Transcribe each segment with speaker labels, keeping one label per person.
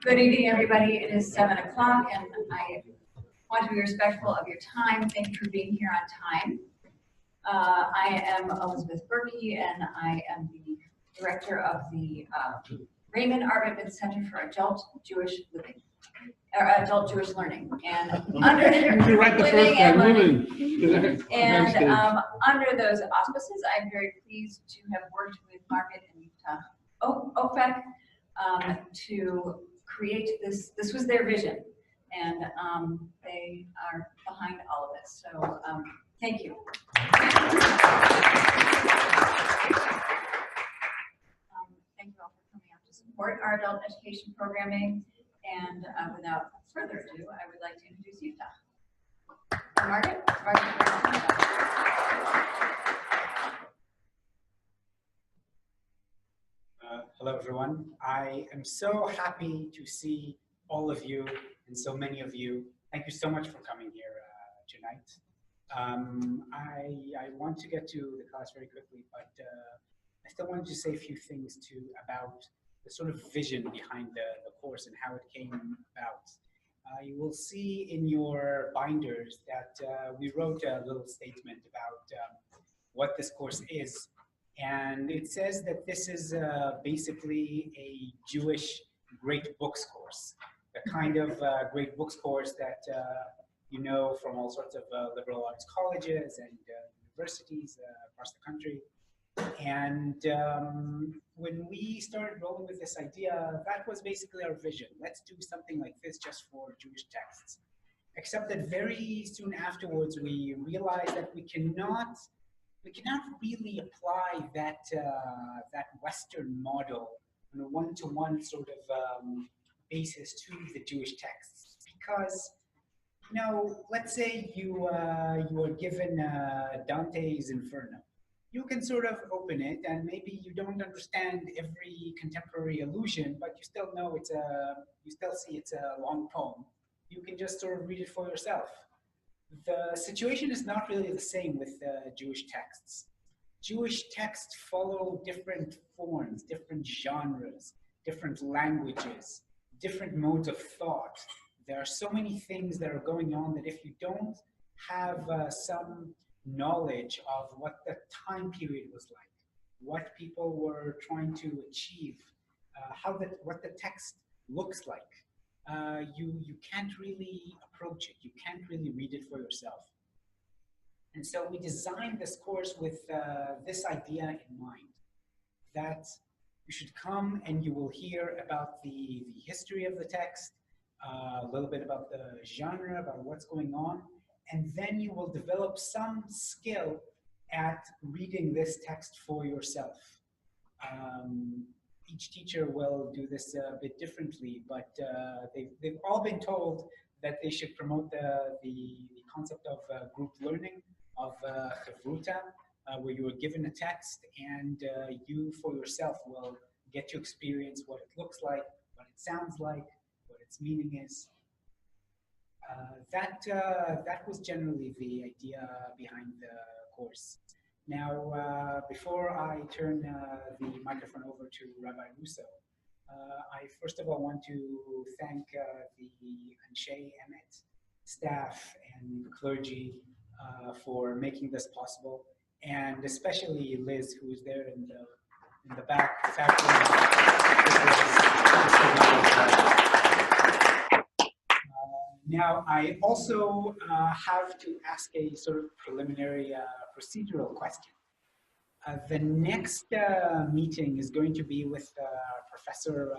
Speaker 1: Good evening, everybody. It is 7 o'clock, and I want to be respectful of your time. Thank you for being here on time. I am Elizabeth Berkey, and I am the director of the Raymond Arvin Center for Adult Jewish Living, or Adult Jewish Learning, and under living and learning. And under those auspices, I'm very pleased to have worked with Margaret and Ofek to create this. This was their vision, and they are behind all of this. So thank you. Thank you all for coming out to support our adult education programming. And without further ado, I would like to introduce Yiftach. Margaret.
Speaker 2: Hello, everyone. I am so happy to see all of you and so many of you. Thank you so much for coming here tonight. I want to get to the class very quickly, but I still wanted to say a few things about the sort of vision behind the course and how it came about. You will see in your binders that we wrote a little statement about what this course is. And it says that this is basically a Jewish great books course, the kind of great books course that you know from all sorts of liberal arts colleges and universities across the country. And when we started rolling with this idea, that was basically our vision. Let's do something like this just for Jewish texts. Except that very soon afterwards, we realized that we cannot really apply that Western model on a one-to-one sort of basis to the Jewish texts, because let's say you are given Dante's Inferno. You can sort of open it, and maybe you don't understand every contemporary allusion, but you still know you still see it's a long poem. You can just sort of read it for yourself. The situation is not really the same with Jewish texts. Jewish texts follow different forms, different genres, different languages, different modes of thought. There are so many things that are going on that if you don't have some knowledge of what the time period was like, what people were trying to achieve, what the text looks like, you can't really approach it. You can't really read it for yourself. And so we designed this course with this idea in mind, that you should come and you will hear about the history of the text, a little bit about the genre, about what's going on, and then you will develop some skill at reading this text for yourself. Each teacher will do this a bit differently, but they've all been told that they should promote the concept of group learning, of chavruta, where you are given a text and you for yourself will get to experience what it looks like, what it sounds like, what its meaning is. That was generally the idea behind the course. Now, before I turn the microphone over to Rabbi Russo, I first of all want to thank the Anshe Emet staff and clergy for making this possible, and especially Liz, who is there in the back. Now, I also have to ask a sort of preliminary procedural question. The next meeting is going to be with Professor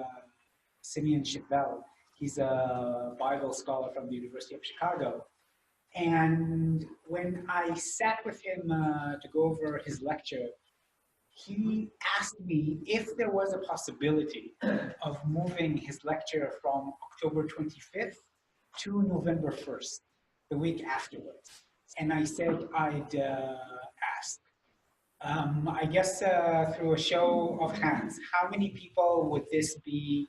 Speaker 2: Simeon Shitvel. He's a Bible scholar from the University of Chicago. And when I sat with him to go over his lecture, he asked me if there was a possibility of moving his lecture from October 25th to November 1st, the week afterwards. And I said I'd ask. I guess through a show of hands, how many people would this be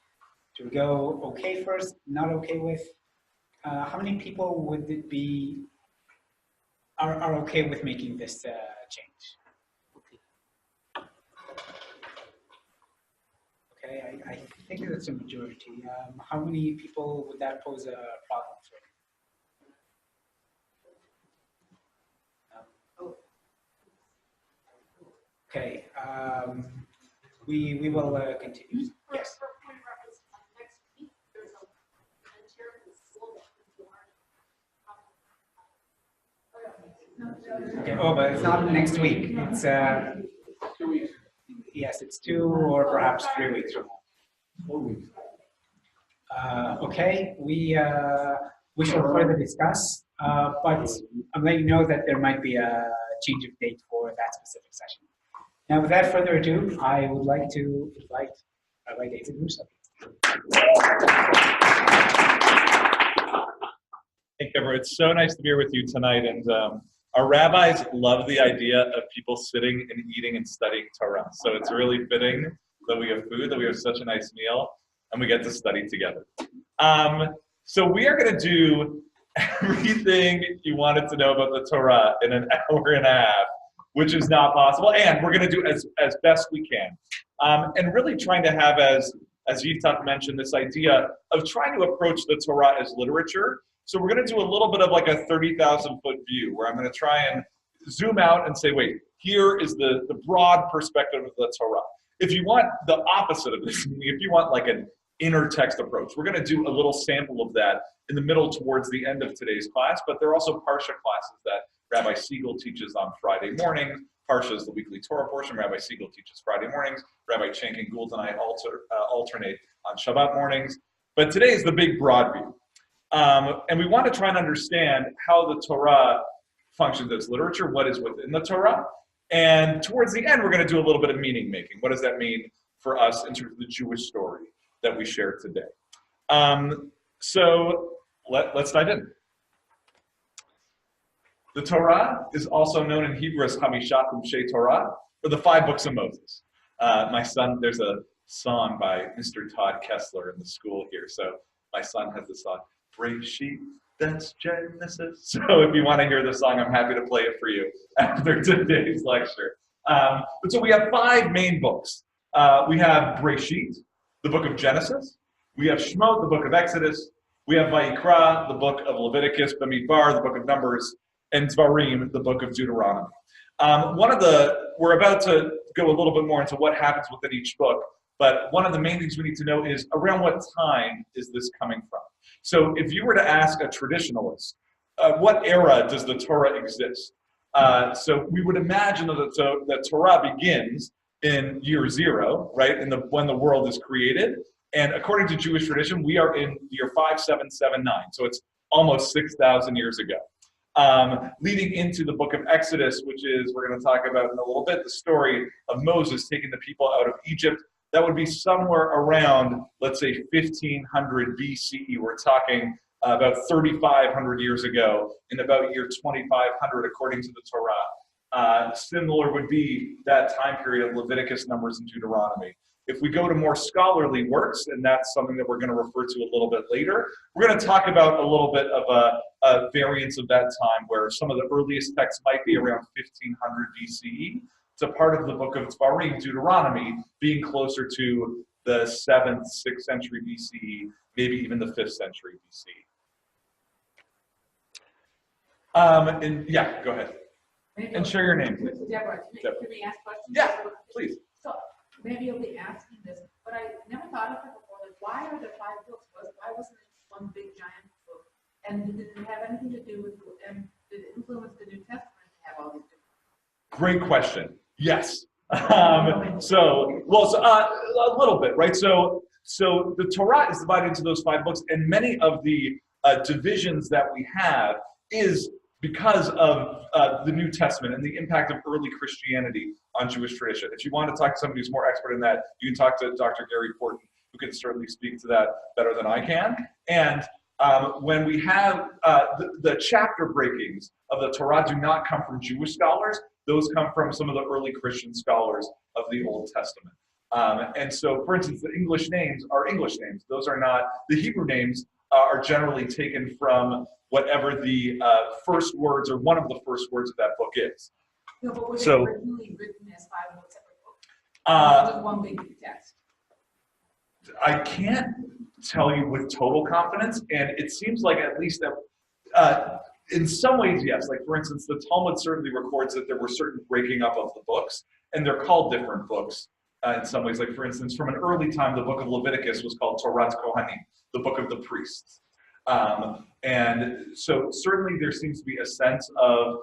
Speaker 2: to go okay first, not okay with? How many people would it be are okay with making this change? Okay, I think that's a majority. How many people would that pose a problem for? Okay, we will continue. Yes.
Speaker 3: For point of reference, next week, there's a volunteer in the school that can do our.
Speaker 2: Okay, oh, but it's not next week. It's
Speaker 4: 2 weeks.
Speaker 2: yes, it's 2 or perhaps 3 weeks from now.
Speaker 4: 4 weeks.
Speaker 2: Okay, we shall further discuss, but I'm letting you know that there might be a change of date for that specific session. Now, without further ado, I would like to invite Rabbi David Russo.
Speaker 5: Hey, Kevin, it's so nice to be here with you tonight. And our rabbis love the idea of people sitting and eating and studying Torah. So it's really fitting that we have food, that we have such a nice meal, and we get to study together. So we are going to do everything you wanted to know about the Torah in an hour and a half, which is not possible. And we're going to do as best we can. And really trying to have, as Yiftach mentioned, this idea of trying to approach the Torah as literature. So we're going to do a little bit of like a 30,000-foot view where I'm going to try and zoom out and say, wait, here is the broad perspective of the Torah. If you want the opposite of this, if you want like an inner text approach, we're going to do a little sample of that in the middle towards the end of today's class, but there are also Parsha classes that Rabbi Siegel teaches on Friday mornings. Parsha is the weekly Torah portion. Rabbi Siegel teaches Friday mornings. Rabbi Cenk and Gould and I alternate on Shabbat mornings. But today is the big broad view. And we want to try and understand how the Torah functions as literature, what is within the Torah. And towards the end, we're going to do a little bit of meaning making. What does that mean for us in terms of the Jewish story that we share today? So let's dive in. The Torah is also known in Hebrew as Hamishat Umshei Torah, or the 5 books of Moses. My son, there's a song by Mr. Todd Kessler in the school here. So my son has the song, Breshit, that's Genesis. So if you want to hear the song, I'm happy to play it for you after today's lecture. But so we have 5 main books. We have Breshit, the book of Genesis. We have Shemot, the book of Exodus. We have Vayikra, the book of Leviticus, Bamidbar, the book of Numbers, and Dvarim, the book of Deuteronomy. We're about to go a little bit more into what happens within each book, but one of the main things we need to know is around what time is this coming from? So if you were to ask a traditionalist, what era does the Torah exist? So we would imagine that the Torah begins in year 0, right, when the world is created. And according to Jewish tradition, we are in year 5779. So it's almost 6,000 years ago. Leading into the book of Exodus, which is, we're going to talk about in a little bit, the story of Moses taking the people out of Egypt. That would be somewhere around, let's say, 1500 BCE. We're talking about 3,500 years ago, in about year 2500, according to the Torah. Similar would be that time period of Leviticus, Numbers, and Deuteronomy. If we go to more scholarly works, and that's something that we're going to refer to a little bit later, we're going to talk about a little bit of a variance of that time where some of the earliest texts might be around 1500 BCE. It's a part of the book of Dvarim, Deuteronomy, being closer to the 7th, 6th century BCE, maybe even the 5th century BCE. And yeah, go ahead. And share your name, please.
Speaker 3: Deborah, can we ask questions?
Speaker 5: Yeah, please.
Speaker 3: So maybe you'll be asking this, but I never thought of it before. Like, why are there 5 books? Why wasn't it one big giant book? And did it have anything to do with, and did it influence the New Testament to have all these different?
Speaker 5: Great question. Yes. A little bit, right? So the Torah is divided into those 5 books, and many of the divisions that we have is because of the New Testament and the impact of early Christianity on Jewish tradition. If you want to talk to somebody who's more expert in that, you can talk to Dr. Gary Porton, who can certainly speak to that better than I can. And when we have the chapter breakings of the Torah do not come from Jewish scholars, those come from some of the early Christian scholars of the Old Testament. And so, for instance, the English names are English names. Those are not, the Hebrew names are generally taken from whatever the first words or one of the first words of that book is.
Speaker 3: No, but was
Speaker 5: So,
Speaker 3: it originally written as 5 separate books? Or just one big text?
Speaker 5: I can't tell you with total confidence, and it seems like at least that in some ways, yes. Like for instance, the Talmud certainly records that there were certain breaking up of the books, and they're called different books in some ways. Like for instance, from an early time, the book of Leviticus was called Torah Kohanim, the book of the priests. And so certainly there seems to be a sense of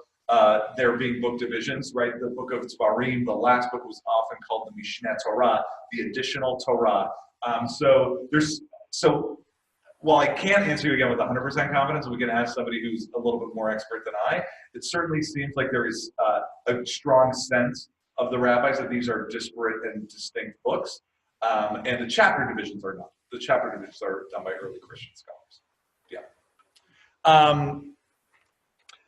Speaker 5: there being book divisions, right? The book of Tvarim, the last book, was often called the Mishneh Torah, the additional Torah. So while I can't answer you again with 100% confidence, we can ask somebody who's a little bit more expert than I. It certainly seems like there is a strong sense of the rabbis that these are disparate and distinct books, and the chapter divisions are not. The chapter divisions are done by early Christian scholars. Yeah.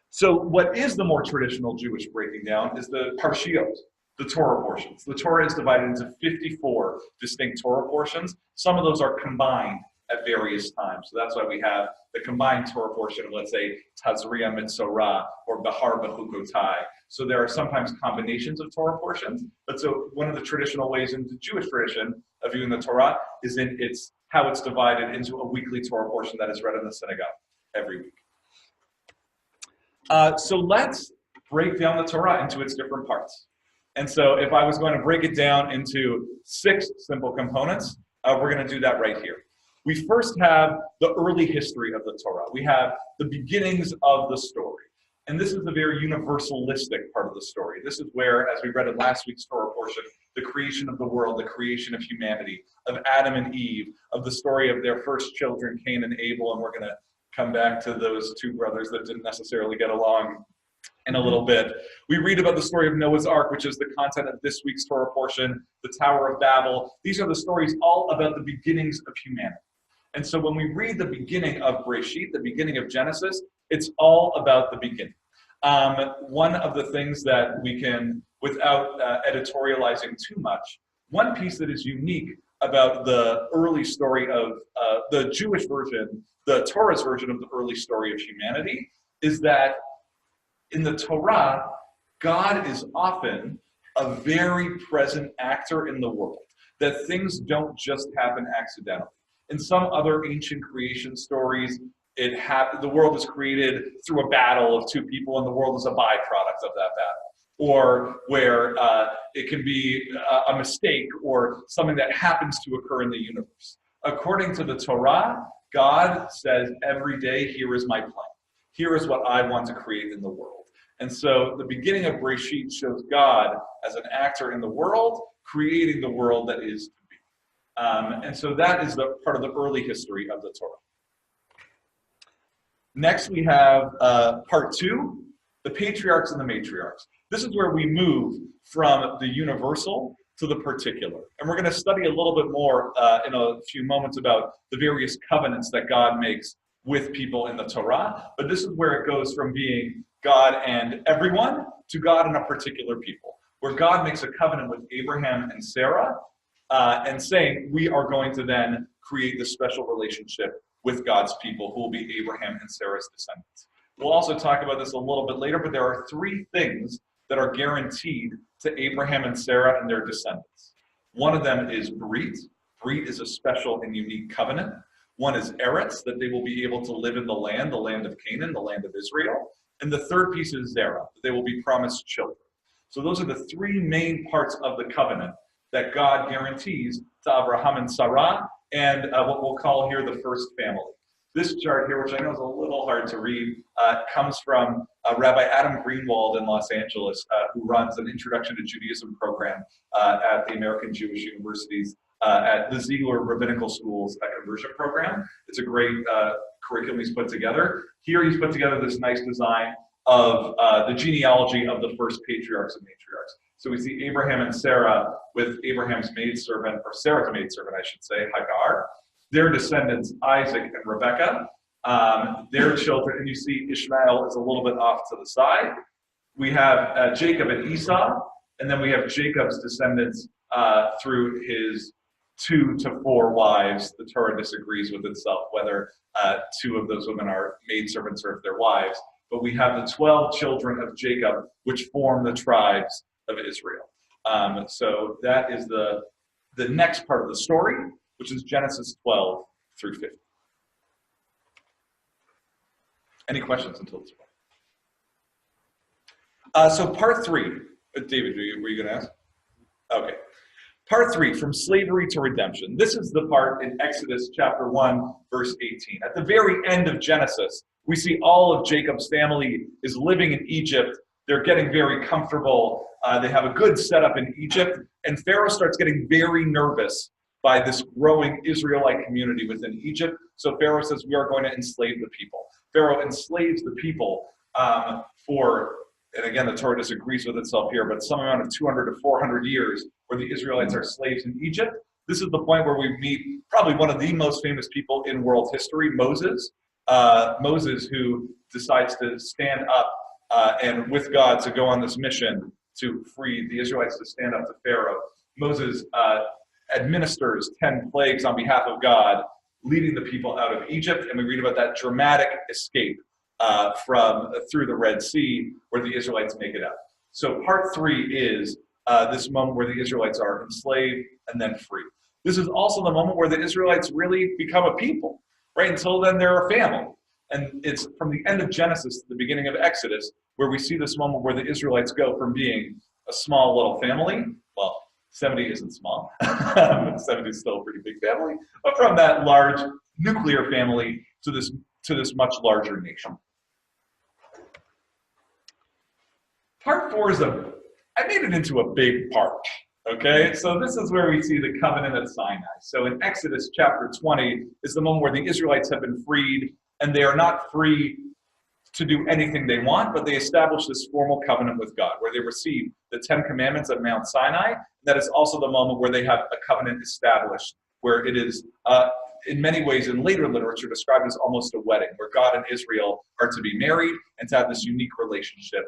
Speaker 5: So what is the more traditional Jewish breaking down is the Parshiot, the Torah portions. The Torah is divided into 54 distinct Torah portions. Some of those are combined at various times. So that's why we have the combined Torah portion of, let's say, Tazria Mitzorah or Bahar Bechukotai. So there are sometimes combinations of Torah portions. But so one of the traditional ways in the Jewish tradition of viewing the Torah is in how it's divided into a weekly Torah portion that is read in the synagogue every week. So let's break down the Torah into its different parts. And so if I was going to break it down into 6 simple components, we're going to do that right here. We first have the early history of the Torah. We have the beginnings of the story. And this is the very universalistic part of the story. This is where, as we read in last week's Torah portion, the creation of the world, the creation of humanity, of Adam and Eve, of the story of their first children, Cain and Abel, and we're going to come back to those 2 brothers that didn't necessarily get along in a little bit. We read about the story of Noah's Ark, which is the content of this week's Torah portion, the Tower of Babel. These are the stories all about the beginnings of humanity. And so when we read the beginning of Breshit, the beginning of Genesis, it's all about the beginning. One of the things that we can, without editorializing too much, one piece that is unique about the early story of the Jewish version, the Torah's version of the early story of humanity, is that in the Torah, God is often a very present actor in the world, that things don't just happen accidentally. In some other ancient creation stories, the world is created through a battle of 2 people, and the world is a byproduct of that battle. Or where it can be a mistake or something that happens to occur in the universe. According to the Torah, God says every day, here is my plan. Here is what I want to create in the world. And so the beginning of Breshit shows God as an actor in the world, creating the world that is to be. And so that is the part of the early history of the Torah. Next, we have part 2, the patriarchs and the matriarchs. This is where we move from the universal to the particular. And we're going to study a little bit more in a few moments about the various covenants that God makes with people in the Torah. But this is where it goes from being God and everyone to God and a particular people, where God makes a covenant with Abraham and Sarah and saying we are going to then create this special relationship with God's people who will be Abraham and Sarah's descendants. We'll also talk about this a little bit later, but there are 3 things that are guaranteed to Abraham and Sarah and their descendants. One of them is Brit. Brit is a special and unique covenant. One is Eretz, that they will be able to live in the land of Canaan, the land of Israel. And the third piece is Zerah, that they will be promised children. So those are the 3 main parts of the covenant that God guarantees to Abraham and Sarah and what we'll call here the first family. This chart here, which I know is a little hard to read, comes from Rabbi Adam Greenwald in Los Angeles, who runs an Introduction to Judaism program at the American Jewish Universities at the Ziegler Rabbinical School's conversion program. It's a great curriculum he's put together. Here he's put together this nice design of the genealogy of the first patriarchs and matriarchs. So we see Abraham and Sarah with Abraham's maidservant, or Sarah's maidservant, I should say, Hagar. Their descendants, Isaac and Rebekah, their children, and you see Ishmael is a little bit off to the side. We have Jacob and Esau, and then we have Jacob's descendants through his 2 to 4 wives. The Torah disagrees with itself whether 2 of those women are maidservants or if they're wives. But we have the 12 children of Jacob, which form the tribes of Israel. So that is the next part of the story. which is Genesis 12 through 50. Any questions until this point? So part 3, David, were you going to ask? Okay. Part 3, from slavery to redemption. This is the part in Exodus chapter 1, verse 18. At the very end of Genesis, we see all of Jacob's family is living in Egypt. They're getting very comfortable. They have a good setup in Egypt. And Pharaoh starts getting very nervous by this growing Israelite community within Egypt. So Pharaoh says, we are going to enslave the people. Pharaoh enslaves the people for, and again, the Torah disagrees with itself here, but some amount of 200 to 400 years where the Israelites are slaves in Egypt. This is the point where we meet probably one of the most famous people in world history, Moses. Moses, who decides to stand up and with God to go on this mission to free the Israelites, to stand up to Pharaoh. Moses administers 10 plagues on behalf of God, leading the people out of Egypt, and we read about that dramatic escape through the Red Sea, where the Israelites make it out. So part 3 is this moment where the Israelites are enslaved and then free. This is also the moment where the Israelites really become a people. Right? Until then, they're a family. And it's from the end of Genesis to the beginning of Exodus where we see this moment where the Israelites go from being a small little family. Well, 70 isn't small. 70 is still a pretty big family. But from that large nuclear family to this much larger nation. Part 4 is I made it into a big part. Okay, so this is where we see the covenant at Sinai. So in Exodus chapter 20 is the moment where the Israelites have been freed, and they are not free to do anything they want, but they establish this formal covenant with God, where they receive the 10 commandments at Mount Sinai. That is also the moment where they have a covenant established, where it is, in many ways, in later literature, described as almost a wedding, where God and Israel are to be married and to have this unique relationship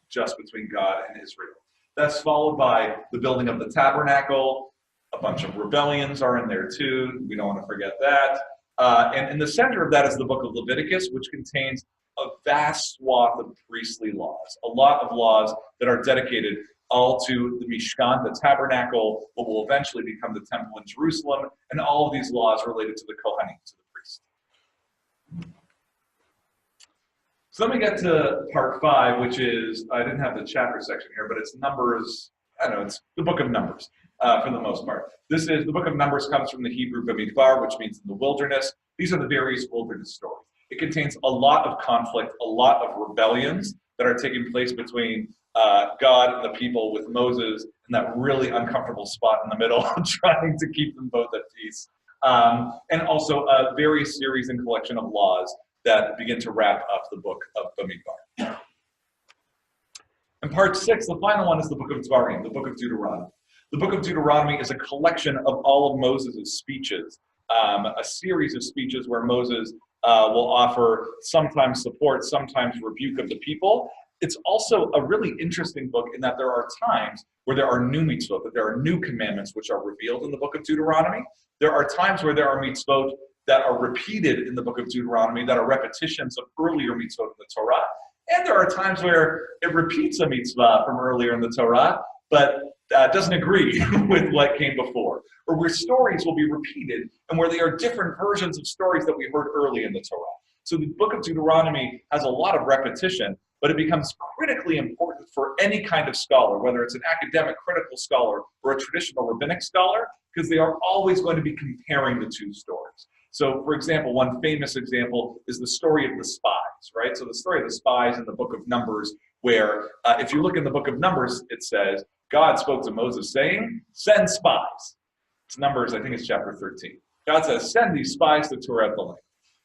Speaker 5: just between God and Israel. That's followed by the building of the tabernacle. A bunch of rebellions are in there too. We don't want to forget that. And in the center of that is the book of Leviticus, which contains a vast swath of priestly laws. A lot of laws that are dedicated all to the Mishkan, the tabernacle, what will eventually become the temple in Jerusalem, and all of these laws related to the Kohanim, to the priest. So then we get to part 5, which is, I didn't have the chapter section here, but it's Numbers, it's the book of Numbers for the most part. The book of Numbers comes from the Hebrew Bamidbar, which means in the wilderness. These are the various wilderness stories. It contains a lot of conflict, a lot of rebellions that are taking place between God and the people with Moses in that really uncomfortable spot in the middle, trying to keep them both at peace. And also a various series and collection of laws that begin to wrap up the book of Bamidbar. And part 6, the final one, is the book of Dvarim, the book of Deuteronomy. The book of Deuteronomy is a collection of all of Moses' speeches, a series of speeches where Moses will offer sometimes support, sometimes rebuke of the people. It's also a really interesting book in that there are times where there are new mitzvot, that there are new commandments which are revealed in the book of Deuteronomy. There are times where there are mitzvot that are repeated in the book of Deuteronomy, that are repetitions of earlier mitzvot in the Torah. And there are times where it repeats a mitzvah from earlier in the Torah, but doesn't agree with what came before. Or where stories will be repeated, and where they are different versions of stories that we heard early in the Torah. So the book of Deuteronomy has a lot of repetition, but it becomes critically important for any kind of scholar, whether it's an academic critical scholar or a traditional rabbinic scholar, because they are always going to be comparing the two stories. So, for example, one famous example is the story of the spies, right? So the story of the spies in the book of Numbers, where if you look in the book of Numbers, it says, God spoke to Moses saying, send spies. It's Numbers, I think it's chapter 13. God says, send these spies to tour out the land.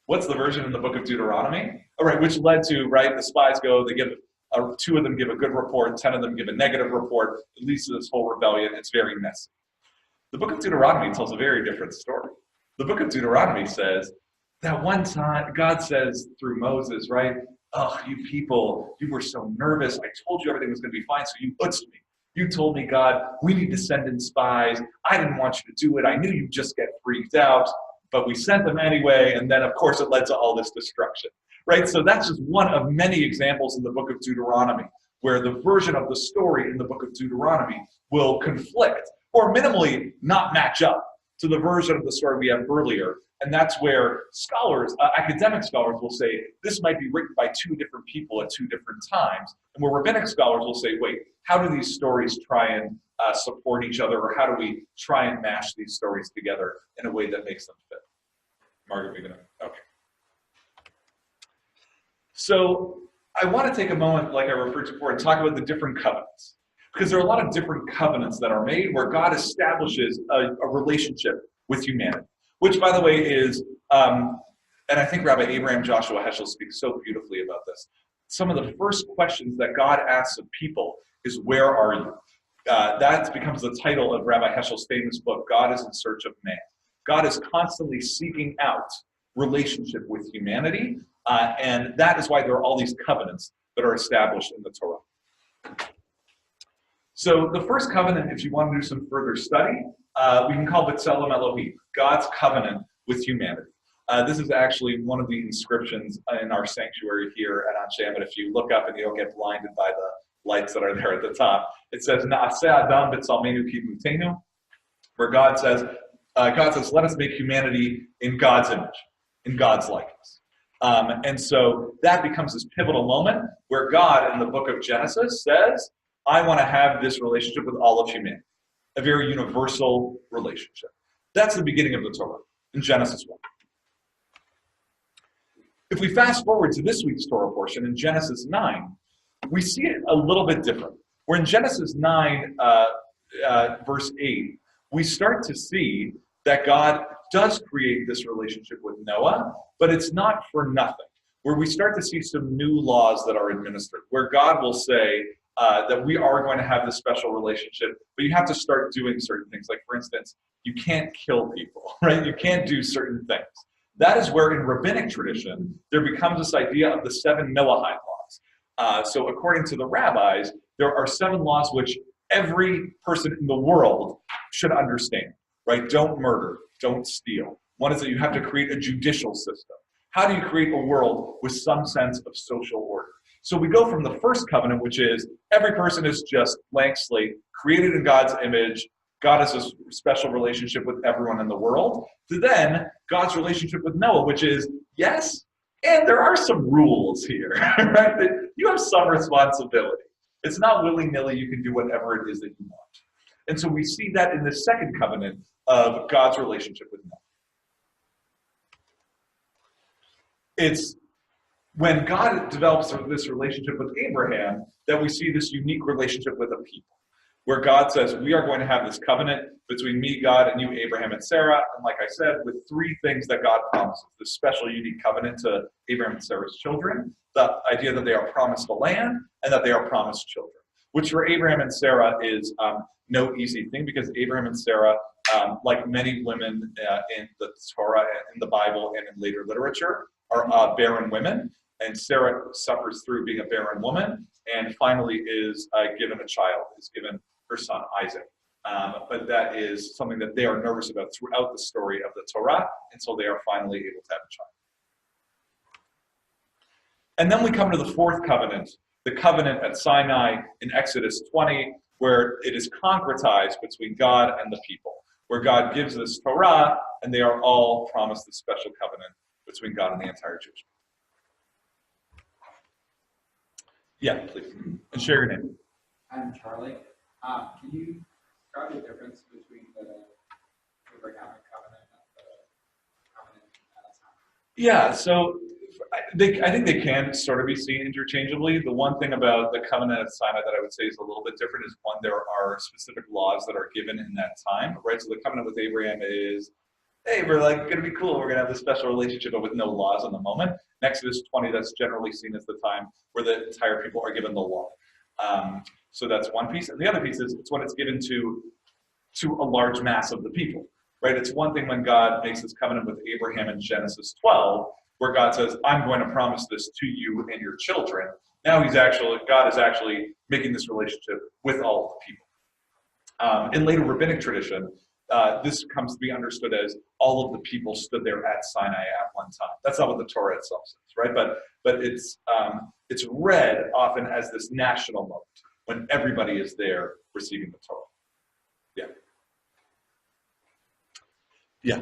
Speaker 5: What's the version in the book of Deuteronomy? All right, which led to, right, the spies go, they give, 2 of them give a good report, 10 of them give a negative report. It leads to this whole rebellion. It's very messy. The book of Deuteronomy tells a very different story. The book of Deuteronomy says that one time, God says through Moses, right, oh, you people, you were so nervous. I told you everything was going to be fine, so you utzed me. You told me, God, we need to send in spies. I didn't want you to do it. I knew you'd just get freaked out, but we sent them anyway, and then, of course, it led to all this destruction, right? So that's just one of many examples in the book of Deuteronomy, where the version of the story in the book of Deuteronomy will conflict, or minimally not match up to the version of the story we have earlier. And that's where scholars, academic scholars will say, this might be written by two different people at two different times. And where rabbinic scholars will say, wait, how do these stories try and support each other, or how do we try and mash these stories together in a way that makes them fit? Margaret, we're gonna, okay. So I want to take a moment, like I referred to before, and talk about the different covenants. Because there are a lot of different covenants that are made where God establishes a relationship with humanity. Which, by the way, is, and I think Rabbi Abraham Joshua Heschel speaks so beautifully about this. Some of the first questions that God asks of people is, where are you? That becomes the title of Rabbi Heschel's famous book, God is in Search of Man. God is constantly seeking out relationship with humanity, and that is why there are all these covenants that are established in the Torah. So the first covenant, if you want to do some further study, we can call B'Tselem Elohim, God's covenant with humanity. This is actually one of the inscriptions in our sanctuary here at Anshe Emet. If you look up and you don't get blinded by the lights that are there at the top, it says, Na'aseh Adam b'Tzelmenu kidmutenu, where God says, let us make humanity in God's image, in God's likeness. And so that becomes this pivotal moment where God, in the book of Genesis, says, I want to have this relationship with all of humanity, a very universal relationship. That's the beginning of the Torah in Genesis 1. If we fast forward to this week's Torah portion in Genesis 9, we see it a little bit different. Where in Genesis 9, verse 8, we start to see that God does create this relationship with Noah, but it's not for nothing. Where we start to see some new laws that are administered, where God will say, that we are going to have this special relationship, but you have to start doing certain things. Like, for instance, you can't kill people, right? You can't do certain things. That is where in rabbinic tradition, there becomes this idea of the 7 Noahide laws. So according to the rabbis, there are 7 laws which every person in the world should understand, right? Don't murder, don't steal. One is that you have to create a judicial system. How do you create a world with some sense of social order? So we go from the first covenant, which is every person is just blank slate, created in God's image. God has a special relationship with everyone in the world, to then God's relationship with Noah, which is, yes, and there are some rules here, right? That you have some responsibility. It's not willy-nilly, you can do whatever it is that you want. And so we see that in the second covenant of God's relationship with Noah. It's when God develops this relationship with Abraham that we see this unique relationship with a people, where God says, we are going to have this covenant between me, God, and you, Abraham and Sarah. And like I said, with 3 things that God promises, this special, unique covenant to Abraham and Sarah's children, the idea that they are promised a land and that they are promised children, which for Abraham and Sarah is no easy thing, because Abraham and Sarah, like many women in the Torah, in the Bible, and in later literature, are barren women. And Sarah suffers through being a barren woman, and finally is given a child, is given her son Isaac. But that is something that they are nervous about throughout the story of the Torah, until they are finally able to have a child. And then we come to the 4th covenant, the covenant at Sinai in Exodus 20, where it is concretized between God and the people, where God gives this Torah, and they are all promised this special covenant between God and the entire Jewish people. Yeah, please. And share your name.
Speaker 6: I'm Charlie. Can you describe the difference between the Abrahamic covenant and the covenant at Sinai?
Speaker 5: Yeah, so I think they can sort of be seen interchangeably. The one thing about the covenant at Sinai that I would say is a little bit different is, one, there are specific laws that are given in that time, right? So the covenant with Abraham is, hey, we're like going to be cool. We're going to have this special relationship, but with no laws in the moment. In Exodus 20, that's generally seen as the time where the entire people are given the law. So that's one piece. And the other piece is, it's when it's given to a large mass of the people, right? It's one thing when God makes this covenant with Abraham in Genesis 12, where God says, I'm going to promise this to you and your children. Now God is actually making this relationship with all of the people. In later rabbinic tradition, this comes to be understood as all of the people stood there at Sinai at one time. That's not what the Torah itself says, right? But it's read often as this national moment when everybody is there receiving the Torah. Yeah. Yeah.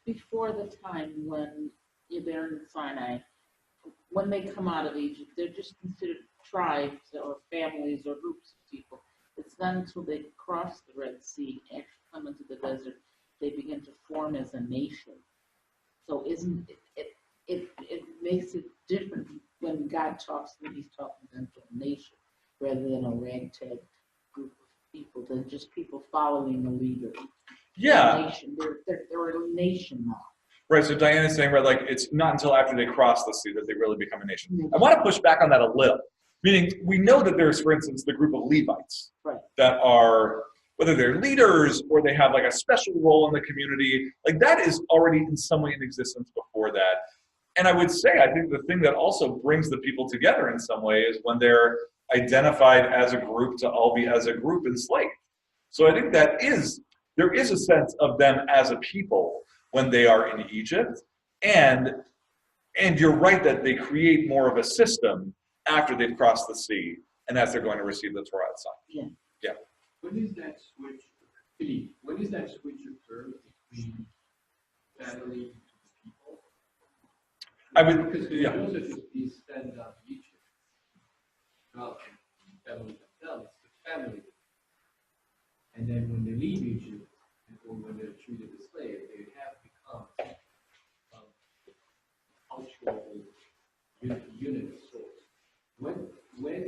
Speaker 7: Before the time when they're in Sinai, when they come out of Egypt, they're just considered tribes or families or groups of people. It's not until they cross the Red Sea, actually come into the desert, they begin to form as a nation. So isn't it makes it different when God talks when he's talking to a nation rather than a ragtag group of people, than just people following a leader.
Speaker 5: Yeah.
Speaker 7: A nation. They're a nation now.
Speaker 5: Right, so Diana's saying, right, like, it's not until after they cross the sea that they really become a nation. I want to push back on that a little, meaning we know that there's, for instance, the group of Levites
Speaker 7: Right.
Speaker 5: that are, whether they're leaders or they have like a special role in the community, like that is already in some way in existence before that. And I would say, I think the thing that also brings the people together in some way is when they're identified as a group to all be as a group enslaved. So I think there is a sense of them as a people when they are in Egypt, and you're right that they create more of a system after they've crossed the sea and as they're going to receive the Torah itself.
Speaker 7: Yeah.
Speaker 5: Yeah.
Speaker 4: When is that switch, Philippe, when is that switch occur between family and people?
Speaker 5: I would,
Speaker 4: Because
Speaker 5: yeah.
Speaker 4: Joseph is sent down to Egypt. Not the family themselves, the family. And then when they leave Egypt, or when they're treated as slaves, they have become cultural unit of sorts. When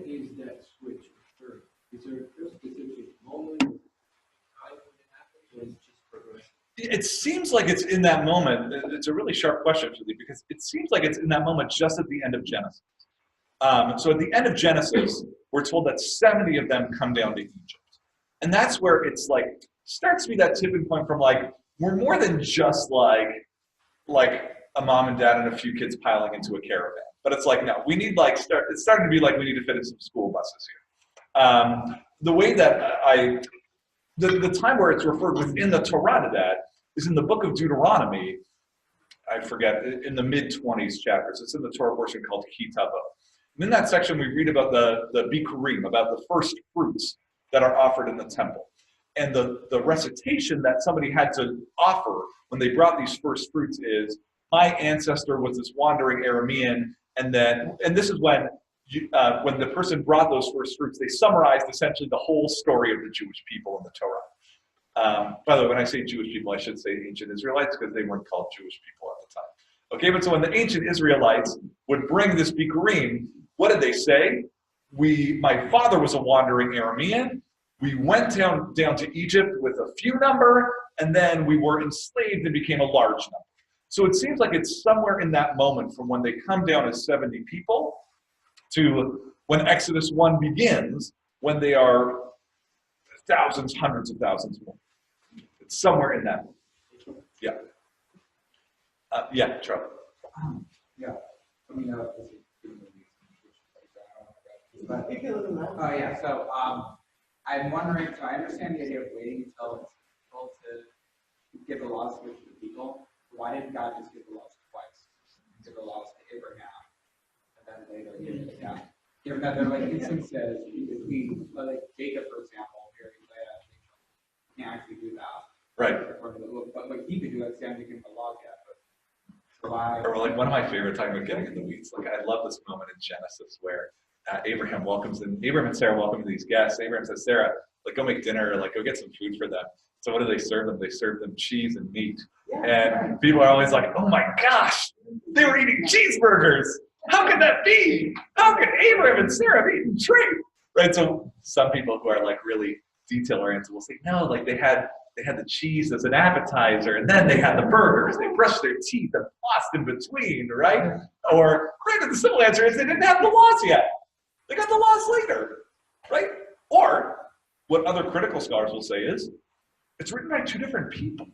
Speaker 4: is that switch occurring? Is there a specific moment, time when it happens, or is it just progressive?
Speaker 5: It seems like it's in that moment. It's a really sharp question, actually, because it seems like it's in that moment just at the end of Genesis. So at the end of Genesis, we're told that 70 of them come down to Egypt. And that's where it's like, starts to be that tipping point from like, we're more than just like a mom and dad and a few kids piling into a caravan. But it's like, no, we need like, it's starting to be like we need to fit in some school buses here. The way that the time where it's referred within the Torah to that is in the book of Deuteronomy, I forget, in the mid-20s chapters. It's in the Torah portion called Kitavo. And in that section, we read about the Bikurim, about the first fruits that are offered in the temple. And the recitation that somebody had to offer when they brought these first fruits is, my ancestor was this wandering Aramean, and this is when the person brought those first fruits, they summarized essentially the whole story of the Jewish people in the Torah. By the way, when I say Jewish people, I should say ancient Israelites, because they weren't called Jewish people at the time. Okay, but so when the ancient Israelites would bring this Bikurim, what did they say? My father was a wandering Aramean. We went down to Egypt with a few number, and then we were enslaved and became a large number. So it seems like it's somewhere in that moment from when they come down as 70 people to when Exodus 1 begins, when they are thousands, hundreds of thousands more. It's somewhere in that. Yeah. Yeah, Charlie.
Speaker 6: Yeah, I mean, yeah, so I'm wondering, so I understand the idea of waiting until it's able to give the laws to the people. Why didn't God just give the laws twice? Give the laws to Abraham, and then later give it to God. Given that there are like instances, like Jacob, for example, married Leah, he can't actually do that.
Speaker 5: Right.
Speaker 6: But like he could do that, Sam, you give him the law yet. But why?
Speaker 5: Or like one of my favorite, talking about getting in the weeds, like I love this moment in Genesis where Abraham and Sarah welcome these guests. Abraham says, Sarah, like, go make dinner, like, go get some food for them. So what do they serve them? They serve them cheese and meat. And people are always like, oh my gosh, they were eating cheeseburgers. How could that be? How could Abraham and Sarah have eaten treat? Right, so some people who are like really detail-oriented will say, no, like they had the cheese as an appetizer, and then they had the burgers. They brushed their teeth and flossed in between, right? Or, granted, the simple answer is they didn't have the laws yet. They got the laws later, right? Or, what other critical scholars will say is, it's written by two different people,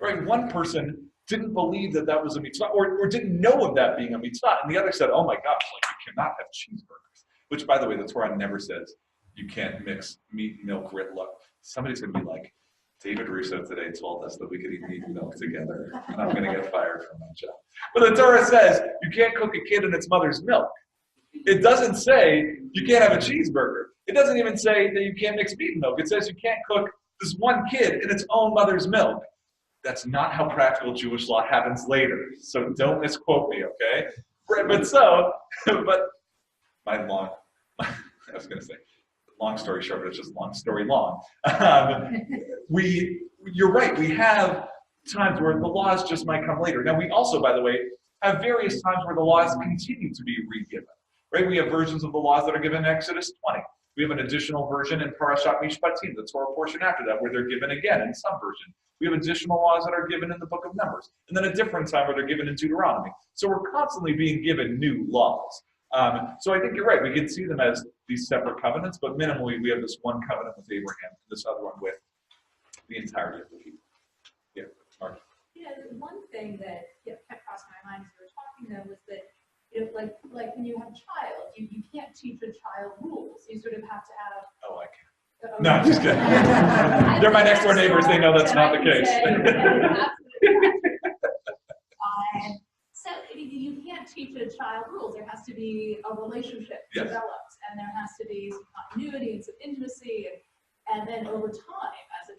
Speaker 5: right? One person didn't believe that was a mitzvah, or didn't know of that being a mitzvah, and the other said, oh my gosh, like you cannot have cheeseburgers. Which, by the way, the Torah never says you can't mix meat, milk, look. Somebody's going to be like, David Russo today told us that we could eat meat and milk together, and I'm going to get fired from my job. But the Torah says you can't cook a kid in its mother's milk. It doesn't say you can't have a cheeseburger. It doesn't even say that you can't mix meat and milk. It says you can't cook this one kid in its own mother's milk. That's not how practical Jewish law happens later. So don't misquote me, okay? Right, but I was going to say, long story short, but it's just long story long. You're right, we have times where the laws just might come later. Now we also, by the way, have various times where the laws continue to be re-given, right? We have versions of the laws that are given in Exodus 20. We have an additional version in Parashat Mishpatim, the Torah portion after that, where they're given again in some version. We have additional laws that are given in the book of Numbers, and then a different time where they're given in Deuteronomy. So we're constantly being given new laws. So I think you're right. We can see them as these separate covenants, but minimally we have this one covenant with Abraham, and this other one with the entirety of the people. Yeah, Mark.
Speaker 3: One thing that kept crossing my mind as we were talking though was that, like when you have a child, you can't teach a child rules. You sort of have to have.
Speaker 5: Oh, I can't. No, I'm just kidding. They're my next door neighbors. They know that's not the case.
Speaker 3: So you can't teach a child rules. There has to be a relationship developed, and there has to be some continuity and some intimacy, and then over time, as your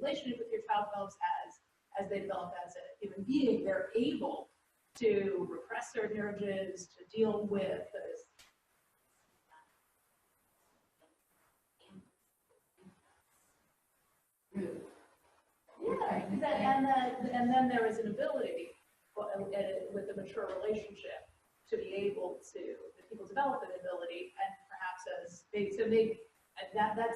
Speaker 3: relationship with your child develops, as they develop as a human being, they're able to repress certain urges, to deal with those. And then there is an ability with a mature relationship to be able to, people develop an ability, and perhaps that's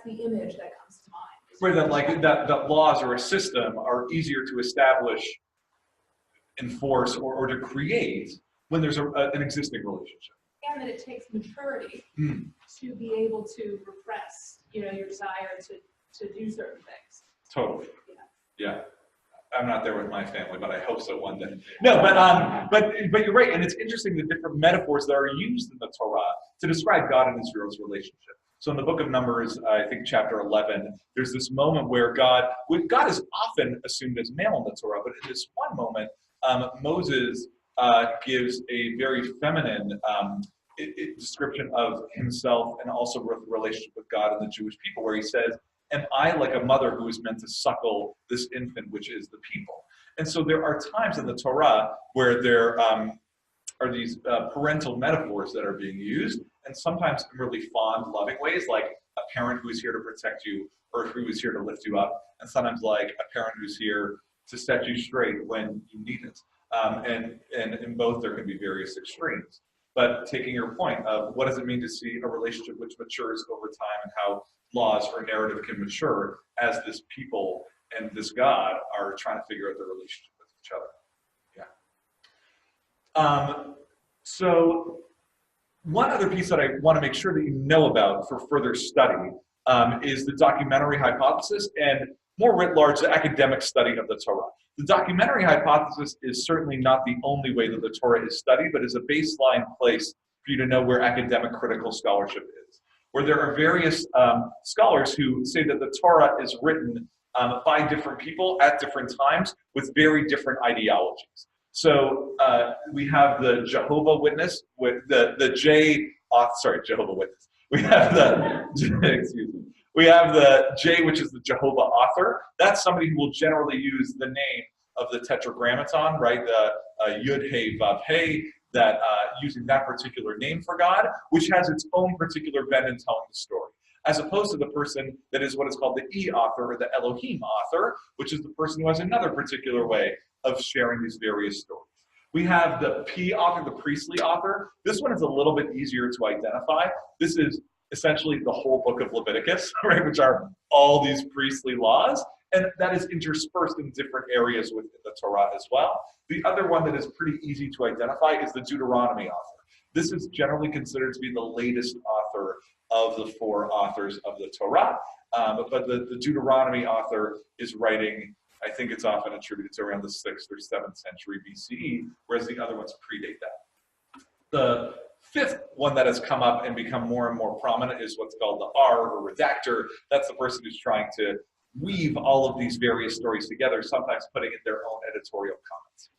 Speaker 3: the image that comes to mind.
Speaker 5: Right, that laws or a system are easier to establish, enforce, or to create when there's an existing relationship.
Speaker 3: And that it takes maturity to be able to repress, your desire to do certain things.
Speaker 5: Totally. Yeah. I'm not there with my family, but I hope so one day. No, but you're right, and it's interesting the different metaphors that are used in the Torah to describe God and Israel's relationship. So in the book of Numbers, I think chapter 11, there's this moment where God is often assumed as male in the Torah, but in this one moment, Moses gives a very feminine description of himself and also with the relationship with God and the Jewish people, where he says, "Am I like a mother who is meant to suckle this infant, which is the people?" And so there are times in the Torah where there are these parental metaphors that are being used, and sometimes in really fond, loving ways, like a parent who is here to protect you or who is here to lift you up, and sometimes like a parent who's here to set you straight when you need it. And in both there can be various extremes. But taking your point of what does it mean to see a relationship which matures over time, and how laws or narrative can mature as this people and this God are trying to figure out their relationship with each other. Yeah. So one other piece that I want to make sure that you know about for further study is the documentary hypothesis, and more writ large, the academic study of the Torah. The documentary hypothesis is certainly not the only way that the Torah is studied, but is a baseline place for you to know where academic critical scholarship is, where there are various scholars who say that the Torah is written by different people at different times with very different ideologies. So we have the Jehovah Witness with the Jehovah Witness. We have we have the J, which is the Jehovah author. That's somebody who will generally use the name of the Tetragrammaton, right? The Yud He Vav He, that using that particular name for God, which has its own particular bend in telling the story, as opposed to the person that is what is called the E author, or the Elohim author, which is the person who has another particular way of sharing these various stories. We have the P author, the priestly author. This one is a little bit easier to identify. This is essentially the whole book of Leviticus, right, which are all these priestly laws, and that is interspersed in different areas within the Torah as well. The other one that is pretty easy to identify is the Deuteronomy author. This is generally considered to be the latest author of the four authors of the Torah, but the Deuteronomy author is writing, I think it's often attributed to around the 6th or 7th century BCE, whereas the other ones predate that. The fifth one that has come up and become more and more prominent is what's called the R, or redactor. That's the person who's trying to weave all of these various stories together, sometimes putting in their own editorial comments.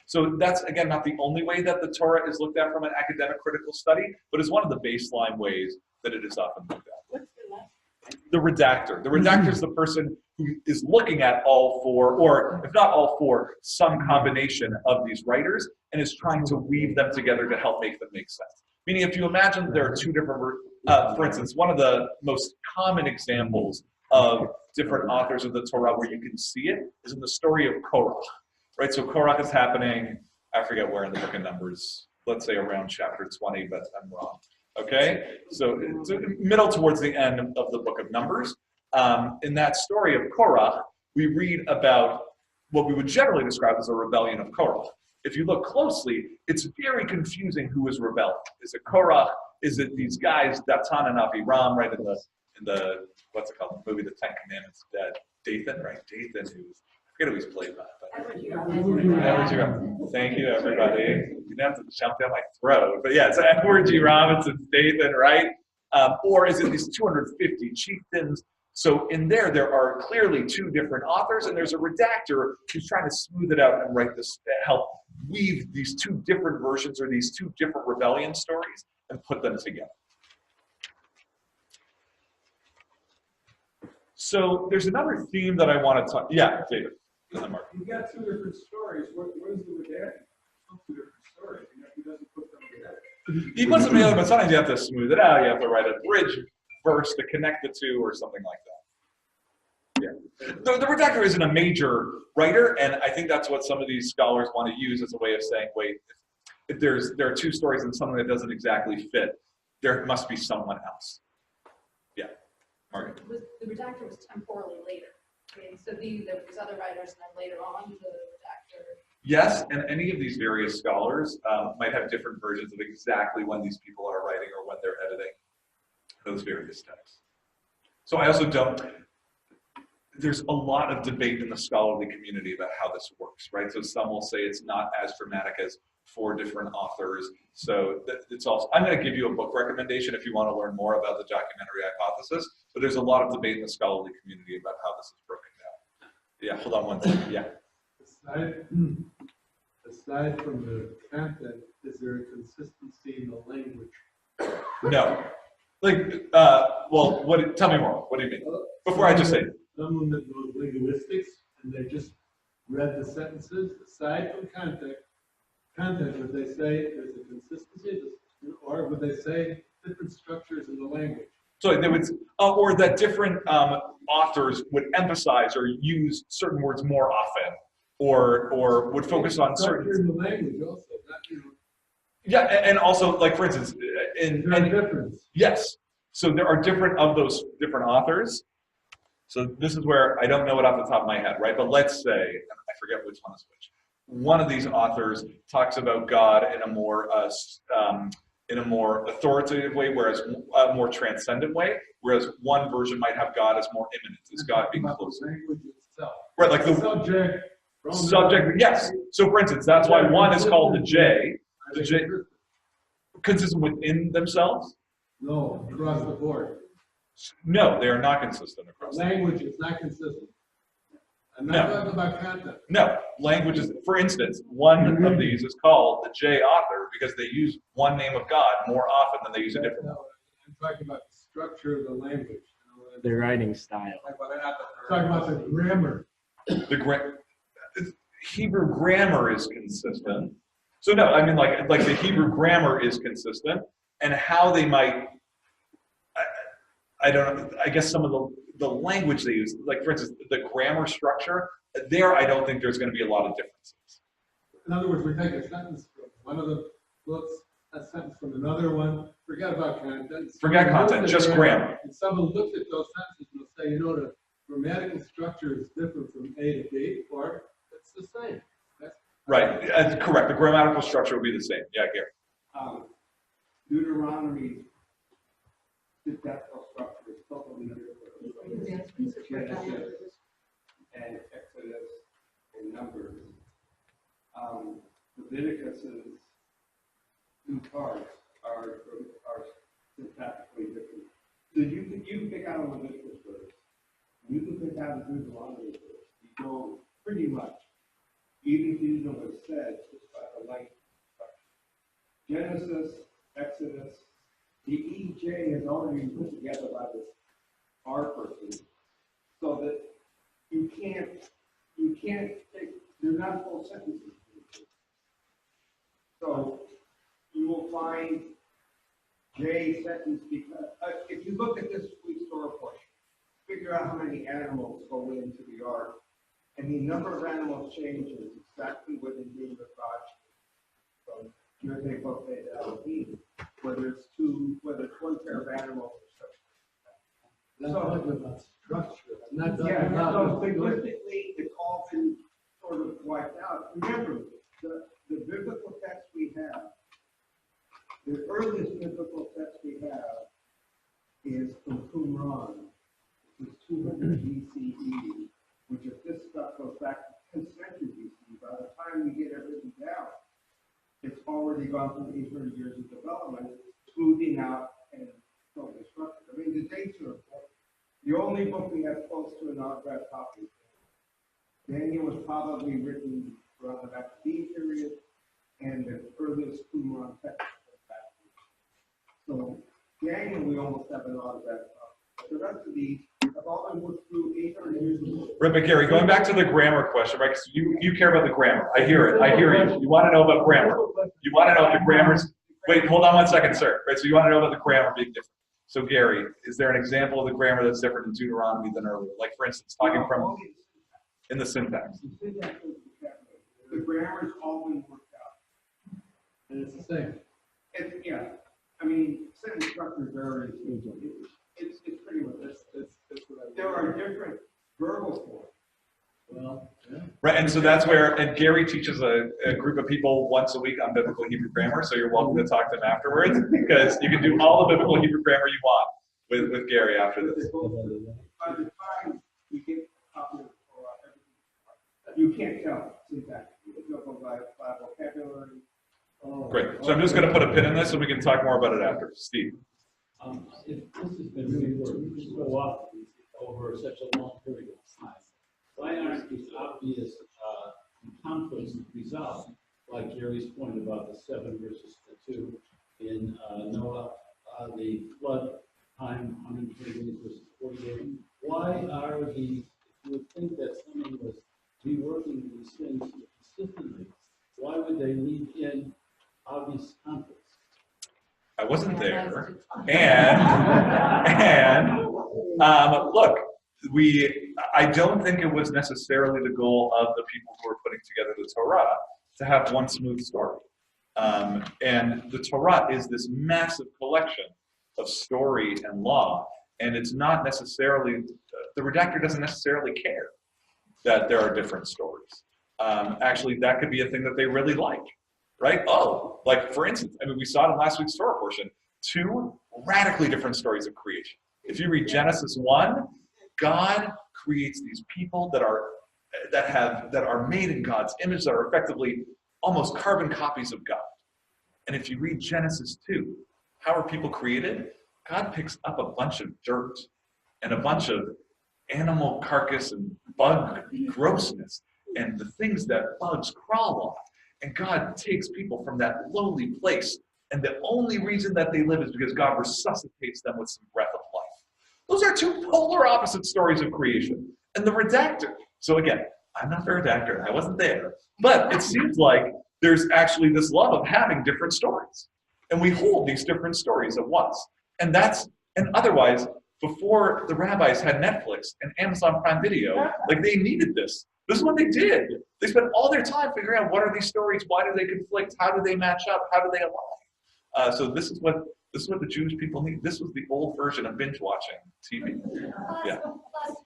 Speaker 5: So that's, again, not the only way that the Torah is looked at from an academic critical study, but is one of the baseline ways that it is often looked at.
Speaker 7: What's the last?
Speaker 5: The redactor. The redactor is the person who is looking at all four, or if not all four, some combination of these writers, and is trying to weave them together to help make them make sense. Meaning, if you imagine there are two different, for instance, one of the most common examples of different authors of the Torah where you can see it is in the story of Korah, right? So Korah is happening, I forget where in the book of Numbers, let's say around chapter 20, but I'm wrong. Okay, so it's middle towards the end of the book of Numbers. In that story of Korah, we read about what we would generally describe as a rebellion of Korah. If you look closely, it's very confusing who is rebelling. Is it Korah? Is it these guys, Datan and Aviram, right in the what's it called, the movie The Ten Commandments? Dathan, right? Dathan, who's I forget who he's played by. Edward G. Robinson. Thank you, everybody. You didn't have to jump down my throat, but yeah, it's Edward G. Robinson, Dathan, right? Or is it these 250 chieftains? So in there are clearly two different authors, and there's a redactor who's trying to smooth it out and write this, help weave these two different versions or these two different rebellion stories and put them together. So there's another theme that I want to talk. Yeah, David. Mark.
Speaker 8: You've got two different stories. What is the redacting? Two different stories. He doesn't put them together.
Speaker 5: He puts them together, but sometimes you have to smooth it out. You have to write a bridge verse to connect the two or something like that. Yeah. The redactor isn't a major writer, and I think that's what some of these scholars want to use as a way of saying, wait, if there are two stories and something that doesn't exactly fit, there must be someone else. Yeah, Margaret.
Speaker 3: The redactor was temporally later. Okay, so there was other writers, and then later on, the redactor.
Speaker 5: Yes, and any of these various scholars might have different versions of exactly when these people are writing or when they're editing those various texts. So I also don't, there's a lot of debate in the scholarly community about how this works, right? So some will say it's not as dramatic as 4 different authors. So it's also, I'm going to give you a book recommendation if you want to learn more about the documentary hypothesis, but there's a lot of debate in the scholarly community about how this is broken down. Yeah, hold on one second. Yeah.
Speaker 8: Aside from the content, is there a consistency in the language?
Speaker 5: No. Like, well, tell me more. What do you mean? Before I just say.
Speaker 8: Someone that knows linguistics and they just read the sentences, aside from content, would they say there's a consistency, or would they say different structures in the language?
Speaker 5: So they would, or that different authors would emphasize or use certain words more often, or would focus on certain.
Speaker 8: Structure in the language also, not, you know.
Speaker 5: Yeah, and also, like for instance, yes. So there are different of those different authors. So this is where I don't know it off the top of my head, right? But let's say, I forget which one is which. One of these authors talks about God in a more authoritative way, whereas a more transcendent way. Whereas one version might have God as more immanent, as God being closer.
Speaker 8: Language itself.
Speaker 5: Right, like the subject. Yes. So for instance, that's why one is called the J. The J, consistent within themselves.
Speaker 8: No, across the board.
Speaker 5: No, they are not consistent across the board.
Speaker 8: Language is not consistent. I'm not talking about content.
Speaker 5: No, language is, for instance, one of these is called the J author because they use one name of God more often than they use a different one.
Speaker 8: I'm talking about the structure of the language.
Speaker 9: The writing style.
Speaker 6: Like whether or not
Speaker 8: I'm talking about the grammar.
Speaker 5: Hebrew grammar is consistent. So no, I mean like the Hebrew grammar is consistent, and how they might, I don't know, I guess some of the language they use, like for instance, the grammar structure, there I don't think there's going to be a lot of differences.
Speaker 8: In other words, we take a sentence from one of the books, a sentence from another one, forget about content.
Speaker 5: Forget content, just grammar.
Speaker 8: And someone looks at those sentences and will say, you know, the grammatical structure is different from A to B, or it's the same.
Speaker 5: Right, correct. The grammatical structure will be the same. Yeah, Gary.
Speaker 8: Deuteronomy, the dactyl structure is totally different. Genesis and Exodus and Numbers. Leviticus's 2 parts are syntactically different. So you can pick out a Leviticus verse. You can pick out a Deuteronomy verse. You go pretty much, even if you didn't know what it said, just by the language structure. Genesis, Exodus, the EJ is already been put together by the our person, so that you can't take, they're not full sentences. So you will find J sentence because, if you look at this week's Torah portion, figure out how many animals go into the ark, and the number of animals changes exactly within being the God. So here they both say that Elohim, whether it's one pair of animals or something.
Speaker 4: Not talking about structure. I'm not talking
Speaker 8: Yeah,
Speaker 4: about.
Speaker 8: so linguistically, it's all been sort of wiped out. Remember, the biblical text we have, the earliest biblical text we have is from Qumran, which is 200 BCE, which if this stuff goes back to 10th century BCE, by the time we get everything down, it's already gone through 800 years of development, smoothing out and so destructive. I mean, the dates are important. The only book we have close to an autograph copy, Daniel was probably written around the Maccabean period, and the earliest Qumran text was back. So Daniel, we almost have an autograph copy. The rest of these have all been worked through 800 years ago.
Speaker 5: Right, but Gary, going back to the grammar question, right? Because you care about the grammar. I hear it. I hear you. You want to know about grammar. You want to know if the grammar's. Wait, hold on 1 second, sir. Right, so you want to know about the grammar being different. So Gary, is there an example of the grammar that's different in Deuteronomy than earlier? Like for instance, talking from in the syntax.
Speaker 8: The grammar's all been worked out.
Speaker 4: And it's the same.
Speaker 8: Yeah, I mean, sentence structure varies. It's pretty much, that's what I. There are different verbal forms.
Speaker 4: Well, yeah.
Speaker 5: Right, and so that's where, and Gary teaches a group of people once a week on biblical Hebrew grammar, so you're welcome to talk to him afterwards, because you can do all the biblical Hebrew grammar you want with Gary after this.
Speaker 8: By the time you get a copy of the Torah, you can't tell syntax. It's not by vocabulary.
Speaker 5: Great, so I'm just gonna put a pin in this, and we can talk more about it after. Steve.
Speaker 10: If this has been really worked so up over such a long period of time, why aren't these obvious conflicts resolved, like Gary's point about the 7 versus the 2 in Noah, the flood time, 120 days versus 40 days? Why are these, you would think that someone was reworking these things consistently, why would they leave in obvious conflicts?
Speaker 5: I wasn't there, and look, I don't think it was necessarily the goal of the people who were putting together the Torah to have one smooth story. And the Torah is this massive collection of story and law, and it's not necessarily, the redactor doesn't necessarily care that there are different stories. Actually, that could be a thing that they really like. Right? Oh, like for instance, I mean, we saw it in last week's Torah portion, 2 radically different stories of creation. If you read Genesis 1, God creates these people that are made in God's image, that are effectively almost carbon copies of God. And if you read Genesis 2, how are people created? God picks up a bunch of dirt and a bunch of animal carcass and bug grossness and the things that bugs crawl on. And God takes people from that lowly place, and the only reason that they live is because God resuscitates them with some breath of life. Those are 2 polar opposite stories of creation. And the redactor, so again, I'm not the redactor, I wasn't there, but it seems like there's actually this love of having different stories. And we hold these different stories at once. And otherwise, before the rabbis had Netflix and Amazon Prime Video, like they needed this. This is what they did. They spent all their time figuring out what are these stories, why do they conflict, how do they match up, how do they align. So this is what the Jewish people need. This was the old version of binge watching TV. Yeah.
Speaker 11: Plus,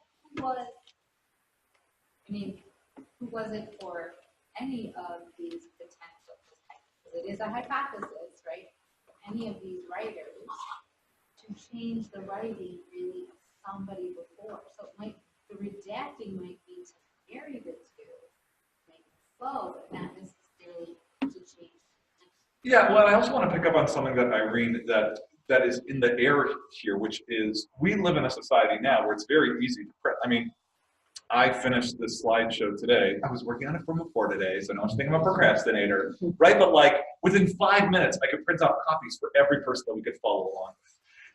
Speaker 11: who was it for any of these potential perspectives? Because it is a hypothesis, right? Any of these writers to change the writing really of somebody before. So the redacting might be to marry the 2, make it flow, but not necessarily to change.
Speaker 5: Yeah, well, I also want to pick up on something that Irene, that is in the air here, which is we live in a society now where it's very easy to print. I mean, I finished this slideshow today. I was working on it from before today, so no one's thinking I'm a procrastinator, right? But like within 5 minutes, I could print out copies for every person that we could follow along with.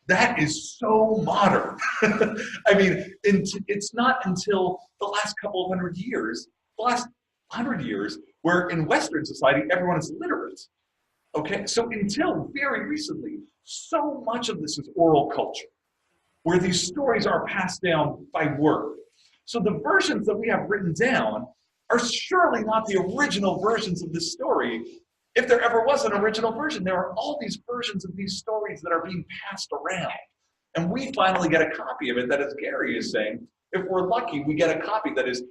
Speaker 5: That is so modern. I mean, it's not until the last couple of hundred years, the last 100 years, where in Western society, everyone is literate. Okay, so until very recently, so much of this is oral culture, where these stories are passed down by word. So the versions that we have written down are surely not the original versions of this story. If there ever was an original version, there are all these versions of these stories that are being passed around. And we finally get a copy of it that, as Gary is saying, if we're lucky, we get a copy that is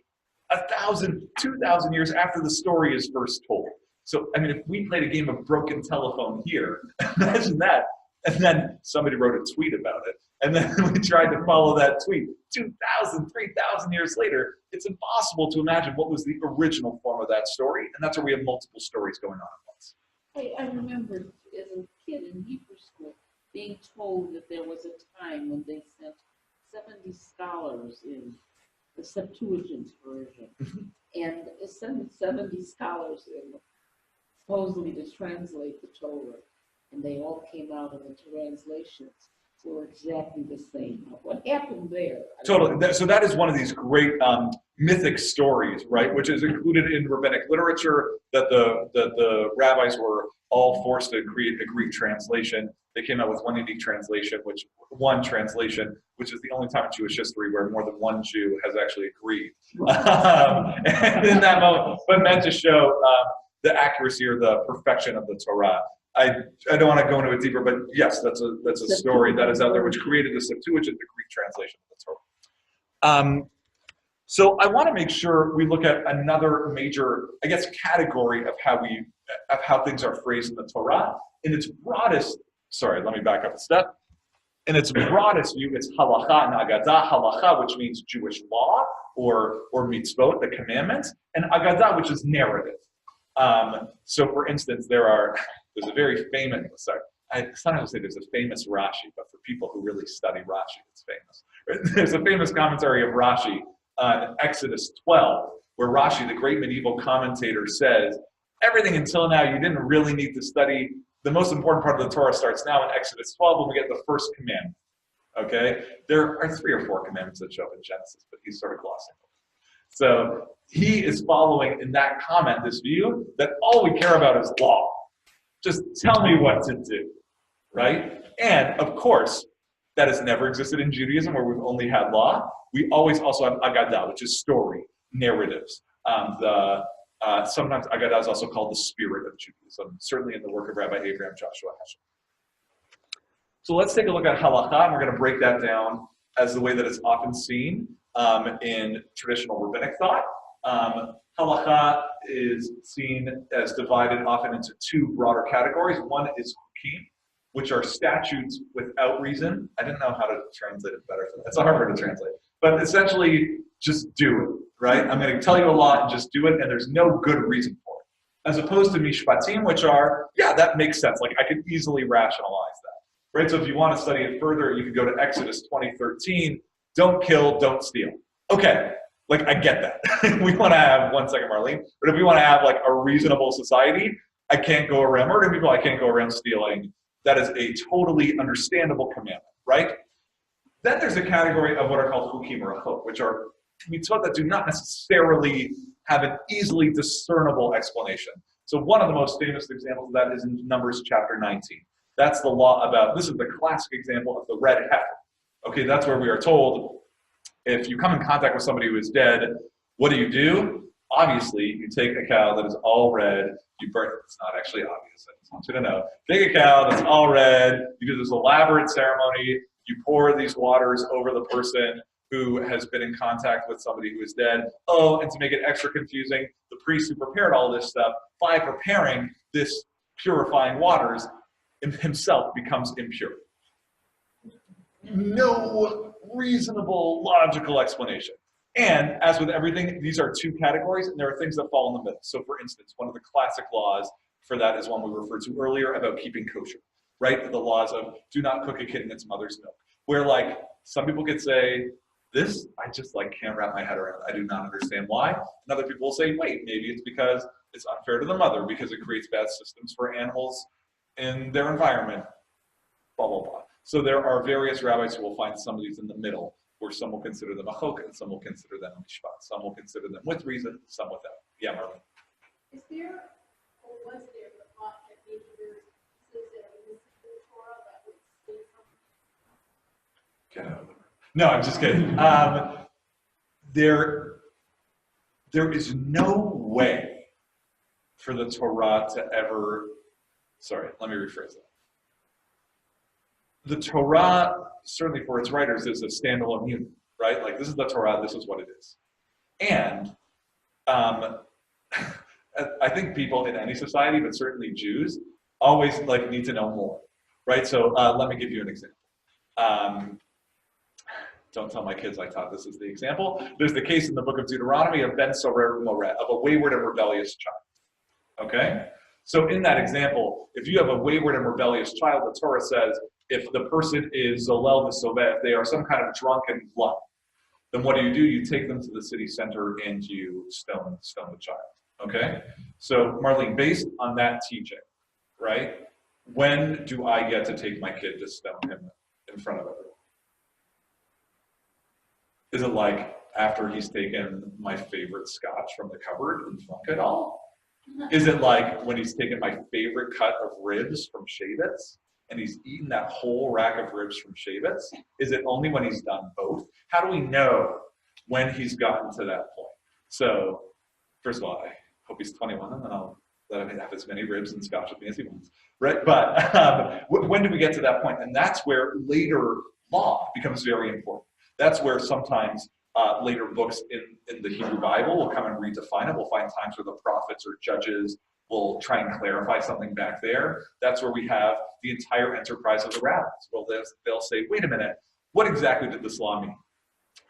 Speaker 5: 1,000, 2,000 years after the story is first told. So, I mean, if we played a game of broken telephone here, imagine that. And then somebody wrote a tweet about it. And then we tried to follow that tweet 2,000, 3,000 years later. It's impossible to imagine what was the original form of that story. And that's where we have multiple stories going on at once.
Speaker 7: I remember as a kid in Hebrew school being told that there was a time when they sent 70 scholars in the Septuagint version. And they sent 70 scholars in supposedly to translate the Torah. And they all came out and the translations were exactly the same. What happened there?
Speaker 5: Totally. So that is one of these great mythic stories, right? Which is included in rabbinic literature, that the rabbis were all forced to create a Greek translation. They came out with one unique translation, which is the only time in Jewish history where more than one Jew has actually agreed. And in that moment, but meant to show the accuracy or the perfection of the Torah. I don't want to go into it deeper, but yes, that's a story that is out there which created the Septuagint, the Greek translation of the Torah. So I want to make sure we look at another major, I guess, category of how things are phrased in the Torah. In its broadest, sorry, let me back up a step. In its broadest view, it's halacha and agadah. Halacha, which means Jewish law or mitzvot, the commandments, and agadah, which is narrative. So, for instance, there's a very famous, sometimes I say there's a famous Rashi, but for people who really study Rashi, it's famous. There's a famous commentary of Rashi on Exodus 12, where Rashi, the great medieval commentator, says, everything until now you didn't really need to study. The most important part of the Torah starts now in Exodus 12 when we get the first commandment. Okay? There are 3 or 4 commandments that show up in Genesis, but he's sort of glossing over. So he is following in that comment this view that all we care about is law. Just tell me what to do, right? And of course, that has never existed in Judaism where we've only had law. We always also have agadah, which is story, narratives. Sometimes agadah is also called the spirit of Judaism, certainly in the work of Rabbi Abraham Joshua Heschel. So let's take a look at halacha, and we're going to break that down as the way that it's often seen in traditional rabbinic thought. Halacha is seen as divided often into 2 broader categories. One is hukim, which are statutes without reason. I didn't know how to translate it better. It's a hard word to translate. But essentially, just do it, right? I'm going to tell you a lot and just do it, and there's no good reason for it. As opposed to mishpatim, which are, yeah, that makes sense. Like, I could easily rationalize that, right? So if you want to study it further, you can go to Exodus 20:13. Don't kill, don't steal. Okay, like, I get that. We want to have, one second, Marlene, but if we want to have, like, a reasonable society, I can't go around murdering people, I can't go around stealing. That is a totally understandable commandment, right? Then there's a category of what are called hukim or achot, which are mitzvot that do not necessarily have an easily discernible explanation. So one of the most famous examples of that is in Numbers chapter 19. That's the law about, this is the classic example of the red heifer. Okay, that's where we are told, if you come in contact with somebody who is dead, what do? Obviously, you take a cow that is all red, you burn it. It's not actually obvious, I just want you to know. Take a cow that's all red, you do this elaborate ceremony, you pour these waters over the person who has been in contact with somebody who is dead. Oh, and to make it extra confusing, the priest who prepared all this stuff, by preparing this purifying waters, himself becomes impure. No reasonable, logical explanation. And as with everything, these are 2 categories, and there are things that fall in the middle. So for instance, one of the classic laws for that is one we referred to earlier about keeping kosher, right? The laws of do not cook a kid in its mother's milk. Where, like, some people could say, this, I just, like, can't wrap my head around. I do not understand why. And other people will say, wait, maybe it's because it's unfair to the mother because it creates bad systems for animals in their environment, blah, blah, blah. So there are various rabbis who will find some of these in the middle, where some will consider them a chok and some will consider them a mishpat. Some will consider them with reason, some without. Yeah, Marlene.
Speaker 3: Is there, or was there the thought that maybe there's pieces that are missing in the Torah that would stay from?
Speaker 5: Get out of the room. No, I'm just kidding. There is no way for the Torah to ever, sorry, let me rephrase that. The Torah, certainly for its writers, is a standalone unit, right? Like, this is the Torah, this is what it is. And I think people in any society, but certainly Jews, always like need to know more, right? So let me give you an example. Don't tell my kids I taught this as the example. There's the case in the book of Deuteronomy of Ben Sorer Moreh, of a wayward and rebellious child. Okay? So in that example, if you have a wayward and rebellious child, the Torah says, if the person is Zolel V'Soveh, if they are some kind of drunken glutton, then what do? You take them to the city center and you stone the child. Okay? So Marlene, based on that teaching, right, when do I get to take my kid to stone him in front of everyone? Is it like after he's taken my favorite scotch from the cupboard and drunk it all? Is it like when he's taken my favorite cut of ribs from Shavitz and he's eaten that whole rack of ribs from Shavitz? Is it only when he's done both? How do we know when he's gotten to that point? So, first of all, I hope he's 21 and then I'll let him have as many ribs and scotch with me as he wants, right? But when do we get to that point? And that's where later law becomes very important. That's where sometimes later books in the Hebrew Bible will come and redefine it. We'll find times where the prophets or judges will try and clarify something back there. That's where we have the entire enterprise of the rabbis. Well, they'll say, wait a minute, what exactly did this law mean?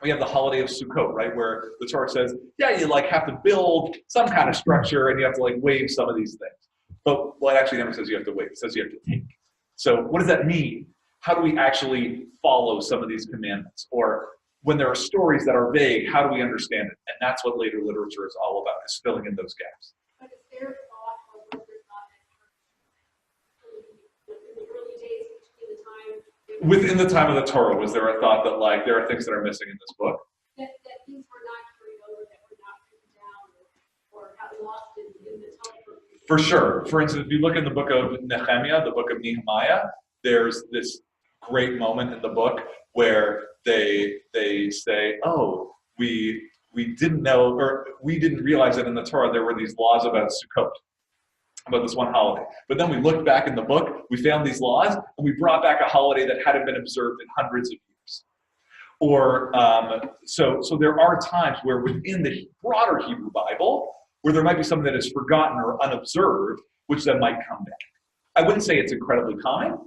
Speaker 5: We have the holiday of Sukkot, right, where the Torah says, yeah, you like have to build some kind of structure and you have to like wave some of these things. But well, it actually never says you have to wave, it says you have to take. So what does that mean? How do we actually follow some of these commandments? Or when there are stories that are vague, how do we understand it? And that's what later literature is all about, is filling in those gaps.
Speaker 3: But is there thought or was there thought in the early days between the time?
Speaker 5: Within the time of the Torah, was there a thought that like there are things that are missing in this book?
Speaker 3: That things were not carried over, that were not written down or got lost in the Talmud?
Speaker 5: For sure. For instance, if you look in the book of Nehemiah, the book of Nehemiah, there's this great moment in the book where they say, oh, we didn't know, or we didn't realize that in the Torah there were these laws about Sukkot, about this one holiday. But then we looked back in the book, we found these laws, and we brought back a holiday that hadn't been observed in hundreds of years. Or, so there are times where within the broader Hebrew Bible, where there might be something that is forgotten or unobserved, which then might come back. I wouldn't say it's incredibly common,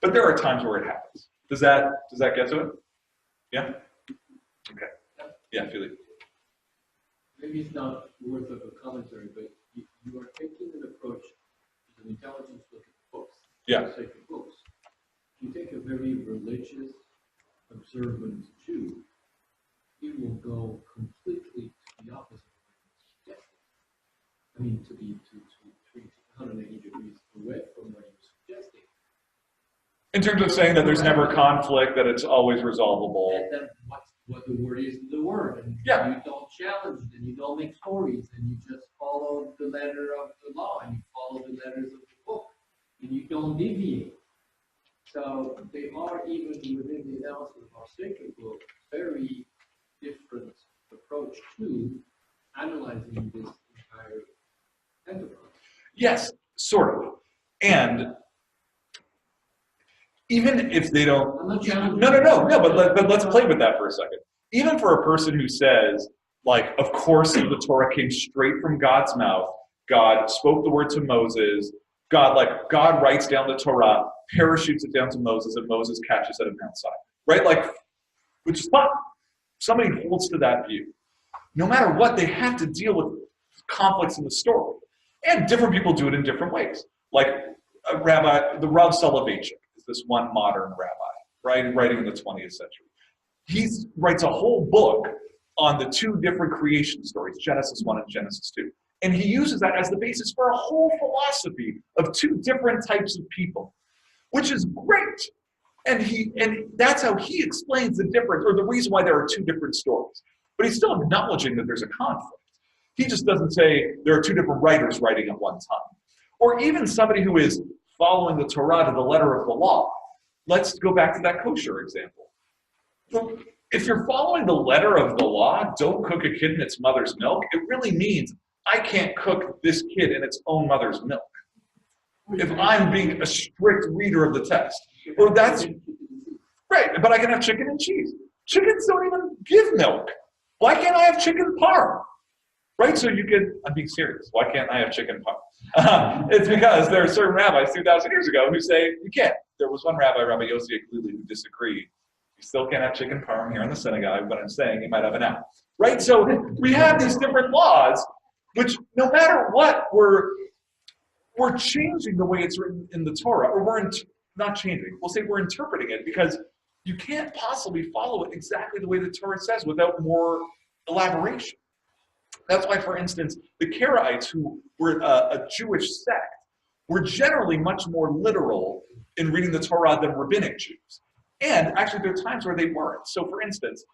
Speaker 5: but there are times where it happens. Does that get to it? Yeah? Okay. Yeah, Philippe.
Speaker 4: Maybe it's not worth of a commentary, but you are taking an approach to an intelligence look at books.
Speaker 5: Yeah.
Speaker 4: Sacred books. You take a very religious, observant Jew, he will go completely to the opposite of what you're suggesting. I mean, to 180 degrees away from what you're suggesting.
Speaker 5: In terms of saying that there's never conflict, that it's always resolvable.
Speaker 4: And then what the word is the word, and
Speaker 5: Yeah.
Speaker 4: you don't challenge it, and you don't make stories, and you just follow the letter of the law, and you follow the letters of the book, and you don't deviate. So they are, even within the analysis of our sacred book, very different approach to analyzing this entire enterprise.
Speaker 5: Yes, sort of. And even if they don't,
Speaker 4: I'm not challenging.
Speaker 5: no, but let's play with that for a second. Even for a person who says, like, of course the Torah came straight from God's mouth, God spoke the word to Moses, God writes down the Torah, parachutes it down to Moses, and Moses catches it at Mount Sinai, right? Like, which is fine. Somebody holds to that view. No matter what, they have to deal with conflicts in the story. And different people do it in different ways. Like a rabbi, the Rav Soloveitchik is this one modern rabbi, right, writing in the 20th century. He writes a whole book on the two different creation stories, Genesis 1 and Genesis 2. And he uses that as the basis for a whole philosophy of two different types of people, which is great. And that's how he explains the difference, or the reason why there are two different stories. But he's still acknowledging that there's a conflict. He just doesn't say there are two different writers writing at one time. Or even somebody who is following the Torah to the letter of the law. Let's go back to that kosher example. So if you're following the letter of the law, don't cook a kid in its mother's milk, it really means I can't cook this kid in its own mother's milk. If I'm being a strict reader of the text. Or that's right, but I can have chicken and cheese. Chickens don't even give milk. Why can't I have chicken parm? Right, so you could, I'm being serious. Why can't I have chicken parm? It's because there are certain rabbis 2,000 years ago who say you can't. There was one rabbi, Rabbi Yossi Aglili, who disagreed. You still can't have chicken parm here in the synagogue, but I'm saying you might have it now. Right, so we have these different laws, which no matter what, we're changing the way it's written in the Torah, or we're not changing. We'll say we're interpreting it, because you can't possibly follow it exactly the way the Torah says without more elaboration. That's why, for instance, the Karaites, who were a Jewish sect, were generally much more literal in reading the Torah than rabbinic Jews. And actually, there are times where they weren't. So, for instance,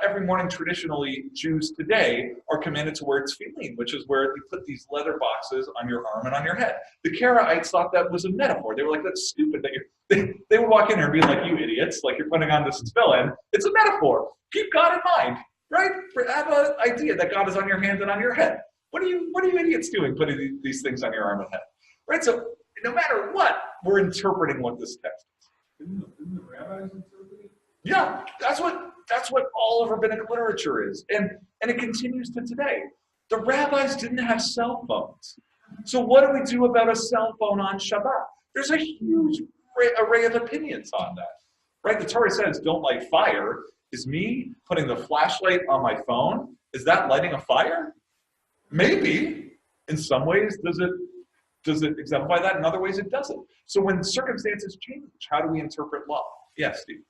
Speaker 5: every morning, traditionally, Jews today are commanded to wear tefillin, which is where you put these leather boxes on your arm and on your head. The Karaites thought that was a metaphor. They were like, that's stupid. They would walk in here and be like, you idiots, like you're putting on this tefillin. It's a metaphor. Keep God in mind, right? Have an idea that God is on your hand and on your head. What are you idiots doing putting these things on your arm and head? Right? So no matter what, we're interpreting what this text is.
Speaker 10: Didn't the rabbis interpret it?
Speaker 5: Yeah, that's what all of rabbinic literature is. And it continues to today. The rabbis didn't have cell phones. So what do we do about a cell phone on Shabbat? There's a huge array of opinions on that. Right? The Torah says don't light fire. Is me putting the flashlight on my phone, is that lighting a fire? Maybe. In some ways, does it exemplify that? In other ways, it doesn't. So when circumstances change, how do we interpret law? Yes, Steve.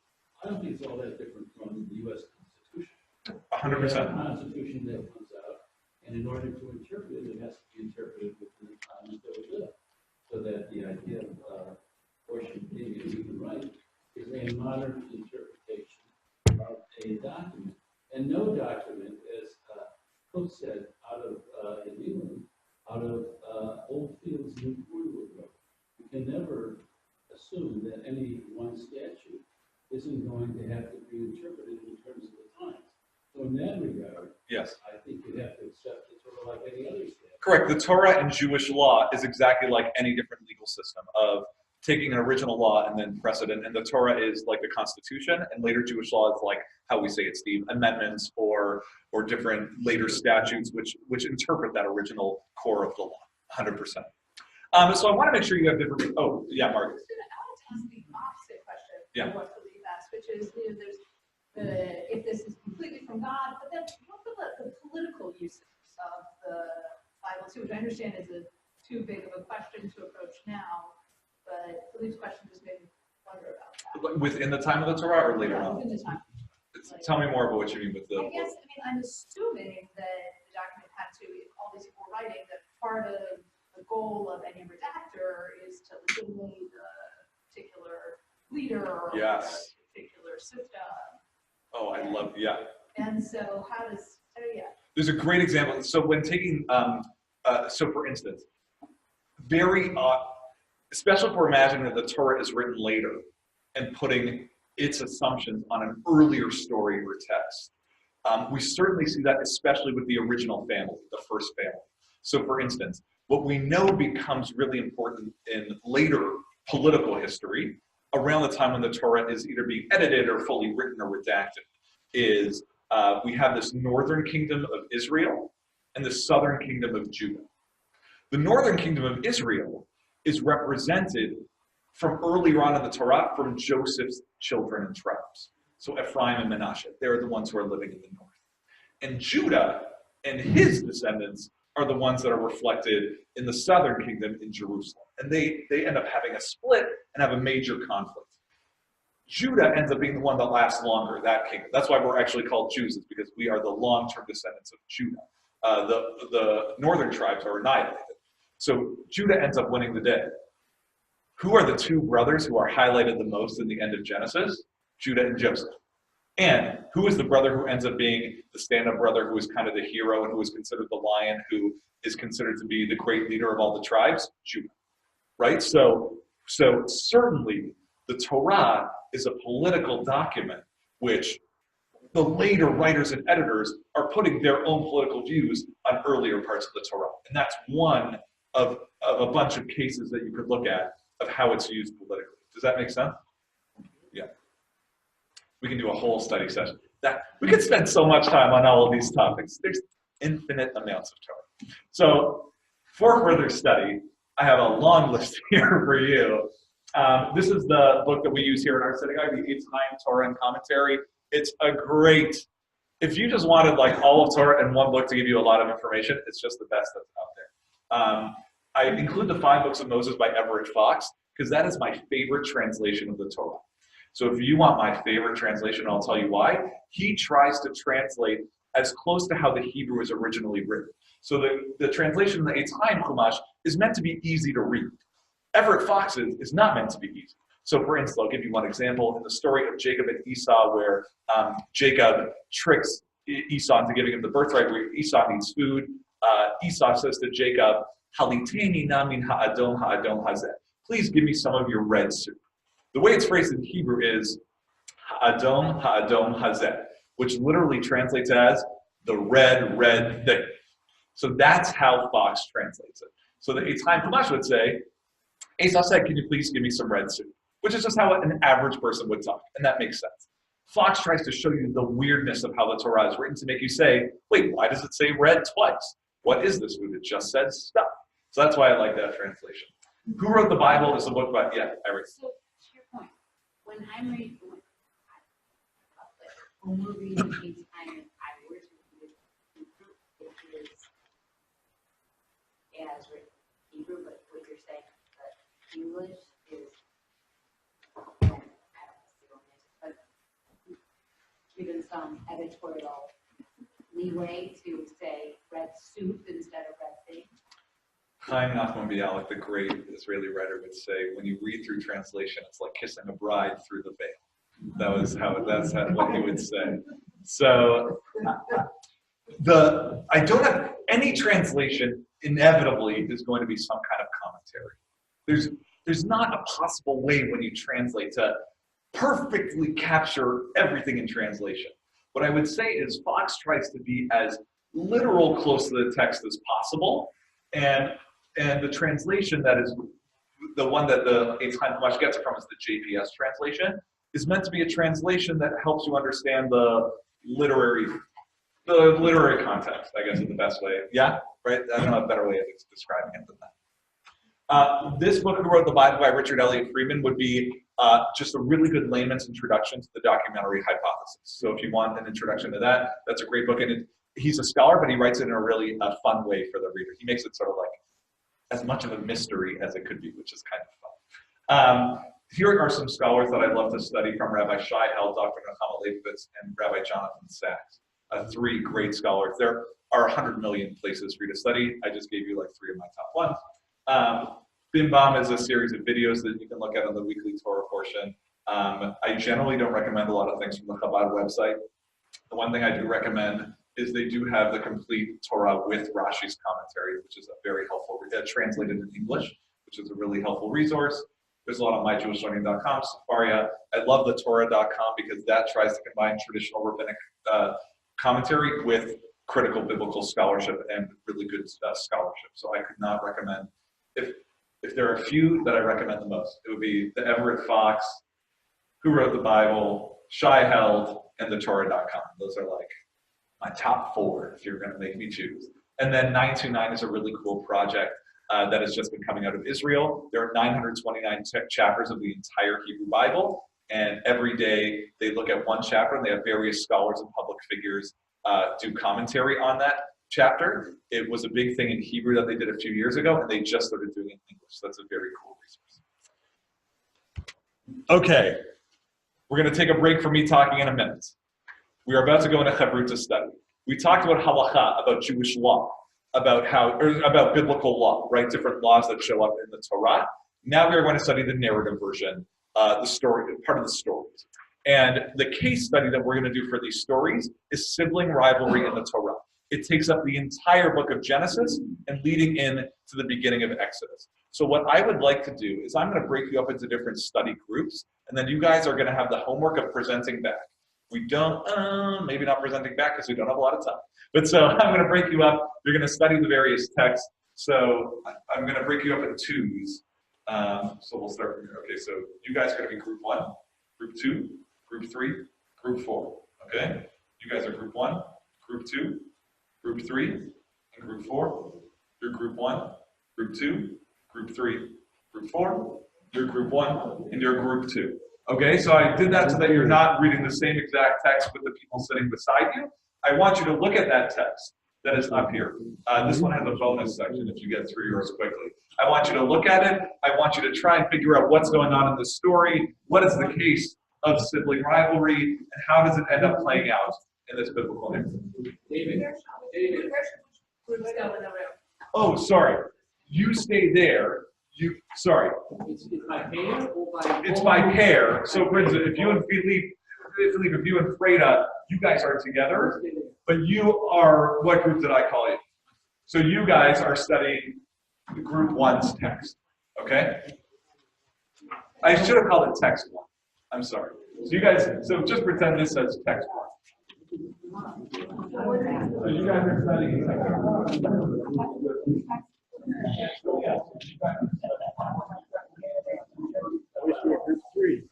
Speaker 10: I don't think it's all that different from the U.S. Constitution.
Speaker 5: 100%.
Speaker 10: We have a Constitution that comes out, and in order to interpret it, it has to be interpreted within the times that we live, so that the idea of abortion being a human right is a modern interpretation of a document. And no document, as Cook said, out of in England, out of old fields new corn will grow. We can never assume that any one statute isn't going to have to be interpreted in terms of the times. So in that regard,
Speaker 5: yes,
Speaker 10: I think you'd have to accept the Torah like any other statute.
Speaker 5: Correct. The Torah and Jewish law is exactly like any different legal system of taking an original law and then precedent. And the Torah is like the Constitution, and later Jewish law is like how we say it, Steve, amendments or different later statutes which interpret that original core of the law, 100%. So I want to make sure you have different. Oh, yeah, Margaret.
Speaker 3: I want to ask the opposite question.
Speaker 5: Yeah.
Speaker 3: Of what Philippe asked, which is, there's if this is completely from God, but then what about the political uses of the Bible too, which I understand is too big of a question to approach now, but Philippe's question just made me wonder about that.
Speaker 5: Within the time of the Torah or later
Speaker 3: Yeah,
Speaker 5: on?
Speaker 3: within the time.
Speaker 5: Tell me more about what you mean with the.
Speaker 3: I guess, I'm assuming that the document had to, if all these people were writing, that part of the goal of any redactor is to legitimate a particular leader or
Speaker 5: Yes.
Speaker 3: a particular system.
Speaker 5: Oh, I love, yeah.
Speaker 3: And so how does,
Speaker 5: There's a great example. So when taking, so for instance, especially if we're imagining that the Torah is written later and putting its assumptions on an earlier story or text. We certainly see that especially with the original family, the first family. So for instance, what we know becomes really important in later political history, around the time when the Torah is either being edited or fully written or redacted, is we have this northern kingdom of Israel and the southern kingdom of Judah. The northern kingdom of Israel is represented from earlier on in the Torah from Joseph's children and tribes. So Ephraim and Manasseh, they're the ones who are living in the north. And Judah and his descendants are the ones that are reflected in the southern kingdom in Jerusalem. And they end up having a split and have a major conflict. Judah ends up being the one that lasts longer, that kingdom. That's why we're actually called Jews, is because we are the long-term descendants of Judah. The northern tribes are annihilated. So Judah ends up winning the day. who are the two brothers who are highlighted the most in the end of Genesis? Judah and Joseph. And who is the brother who ends up being the stand-up brother who is kind of the hero and who is considered the lion, who is considered to be the great leader of all the tribes? Judah, right? So certainly the Torah is a political document which the later writers and editors are putting their own political views on earlier parts of the Torah. And that's one of a bunch of cases that you could look at of how it's used politically. Does that make sense? Yeah. We can do a whole study session. We could spend so much time on all of these topics. There's infinite amounts of Torah. So for further study, I have a long list here for you. This is the book that we use here in our synagogue, the Eitz Chaim Torah and Commentary. It's a great, if you just wanted like all of Torah in one book to give you a lot of information, it's just the best that's out there. I include the 5 Books of Moses by Everett Fox because that is my favorite translation of the Torah. So if you want my favorite translation, I'll tell you why. He tries to translate as close to how the Hebrew is originally written. So the translation of the Eitz Chaim Chumash is meant to be easy to read. Everett Fox is not meant to be easy. So for instance, I'll give you one example in the story of Jacob and Esau where Jacob tricks Esau into giving him the birthright where Esau needs food. Esau says to Jacob, Haliteni namin ha'adom ha'adom hazeh. Please give me some of your red soup. The way it's phrased in Hebrew is ha'adom ha'adom hazeh, which literally translates as the red thing. So that's how Fox translates it. So the Eitz Chaim Chumash would say, Esau said, can you please give me some red soup? Which is just how an average person would talk, and that makes sense. Fox tries to show you the weirdness of how the Torah is written to make you say, wait, why does it say red twice? What is this food? It just says stuff. So that's why I like that translation. Who Wrote the Bible is a book by, Eric.
Speaker 11: So, to your point, when I'm reading, when we're reading Eitz Chaim, I was reading it is as written in Hebrew, but what you're saying, the English is, I don't know, but given some editorial leeway to say red soup instead of red thing.
Speaker 5: Chaim Nachman Bialik, the great Israeli writer, would say, when you read through translation, it's like kissing a bride through the veil. That's what he would say. So I don't have any translation inevitably is going to be some kind of commentary. There's not a possible way when you translate to perfectly capture everything in translation. What I would say is Fox tries to be as literal close to the text as possible, and the translation that is the one that the Eitz Chaim Chumash gets it from is the JPS translation, is meant to be a translation that helps you understand the literary context, I guess is the best way. Yeah, right? I don't know a better way of describing it than that. This book, Who Wrote the Bible by Richard Elliott Freeman, would be just a really good layman's introduction to the documentary hypothesis. So if you want an introduction to that, that's a great book. And he's a scholar, but he writes it in a really fun way for the reader. He makes it sort of like as much of a mystery as it could be, which is kind of fun. Here are some scholars that I'd love to study from Rabbi Shai Held, Dr. Nechama Leibovitz, and Rabbi Jonathan Sachs. 3 great scholars. There are 100 million places for you to study. I just gave you like 3 of my top ones. Bim Bam is a series of videos that you can look at on the weekly Torah portion. I generally don't recommend a lot of things from the Chabad website. The one thing I do recommend is they do have the complete Torah with Rashi's commentary, which is a very helpful, translated in English, which is a really helpful resource. There's a lot on myjewishlearning.com, Sefaria. I love the Torah.com because that tries to combine traditional rabbinic commentary with critical biblical scholarship and really good scholarship. So I could not recommend, if there are a few that I recommend the most, it would be the Everett Fox, Who Wrote the Bible, Shai Held, and the Torah.com. Those are like my top 4 if you're going to make me choose. And then 929 is a really cool project that has just been coming out of Israel. There are 929 chapters of the entire Hebrew Bible, and every day they look at one chapter, and they have various scholars and public figures do commentary on that chapter. It was a big thing in Hebrew that they did a few years ago, and they just started doing it in English. So that's a very cool resource. Okay, we're going to take a break from me talking in a minute. We are about to go into Chavruta study. We talked about halacha, about Jewish law, about biblical law, right? Different laws that show up in the Torah. Now we are going to study the narrative version, the story, part of the stories. And the case study that we're going to do for these stories is sibling rivalry in the Torah. It takes up the entire book of Genesis and leading in to the beginning of Exodus. So what I would like to do is I'm going to break you up into different study groups, and then you guys are going to have the homework of presenting back. We don't, maybe not presenting back because we don't have a lot of time. But so I'm going to break you up. You're going to study the various texts. So I'm going to break you up in twos. So we'll start from here. Okay, so you guys are going to be group 1, group 2, group 3, group 4. Okay? You guys are group 1, group 2, group 3, and group 4. You're group 1, group 2, group 3, group 4. You're group 1, and you're group 2. Okay, so I did that so that you're not reading the same exact text with the people sitting beside you. I want you to look at that text that is up here. This one has a bonus section if you get through yours quickly. I want you to look at it. I want you to try and figure out what's going on in the story. What is the case of sibling rivalry, and how does it end up playing out in this biblical narrative?
Speaker 4: David.
Speaker 5: Oh, sorry. You stay there. Sorry.
Speaker 4: It's by pair or by?
Speaker 5: It's by pair. So, for instance, if you and Philippe, if you and Freda, you guys are together, but you are, what group did I call you? So you guys are studying group 1's text, okay? I should have called it text 1. I'm sorry. So you guys, so just pretend this says text 1. So you guys are studying text 1.
Speaker 9: I wish we were group 3.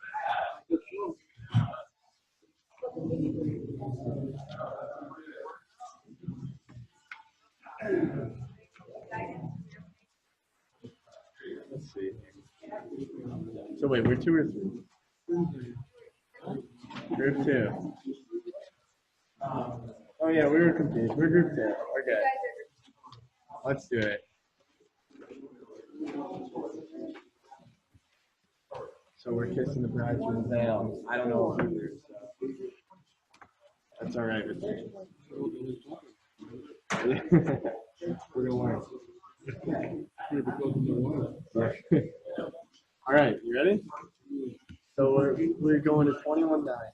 Speaker 9: Let's see. So wait, we're 2 or 3? Group 2. Oh yeah, we were confused. We're group 2. Okay. Let's do it. So we're kissing the bride through the veil. I don't know either, so that's all right with me. We're gonna learn. All right, you ready? So we're going to 21:9.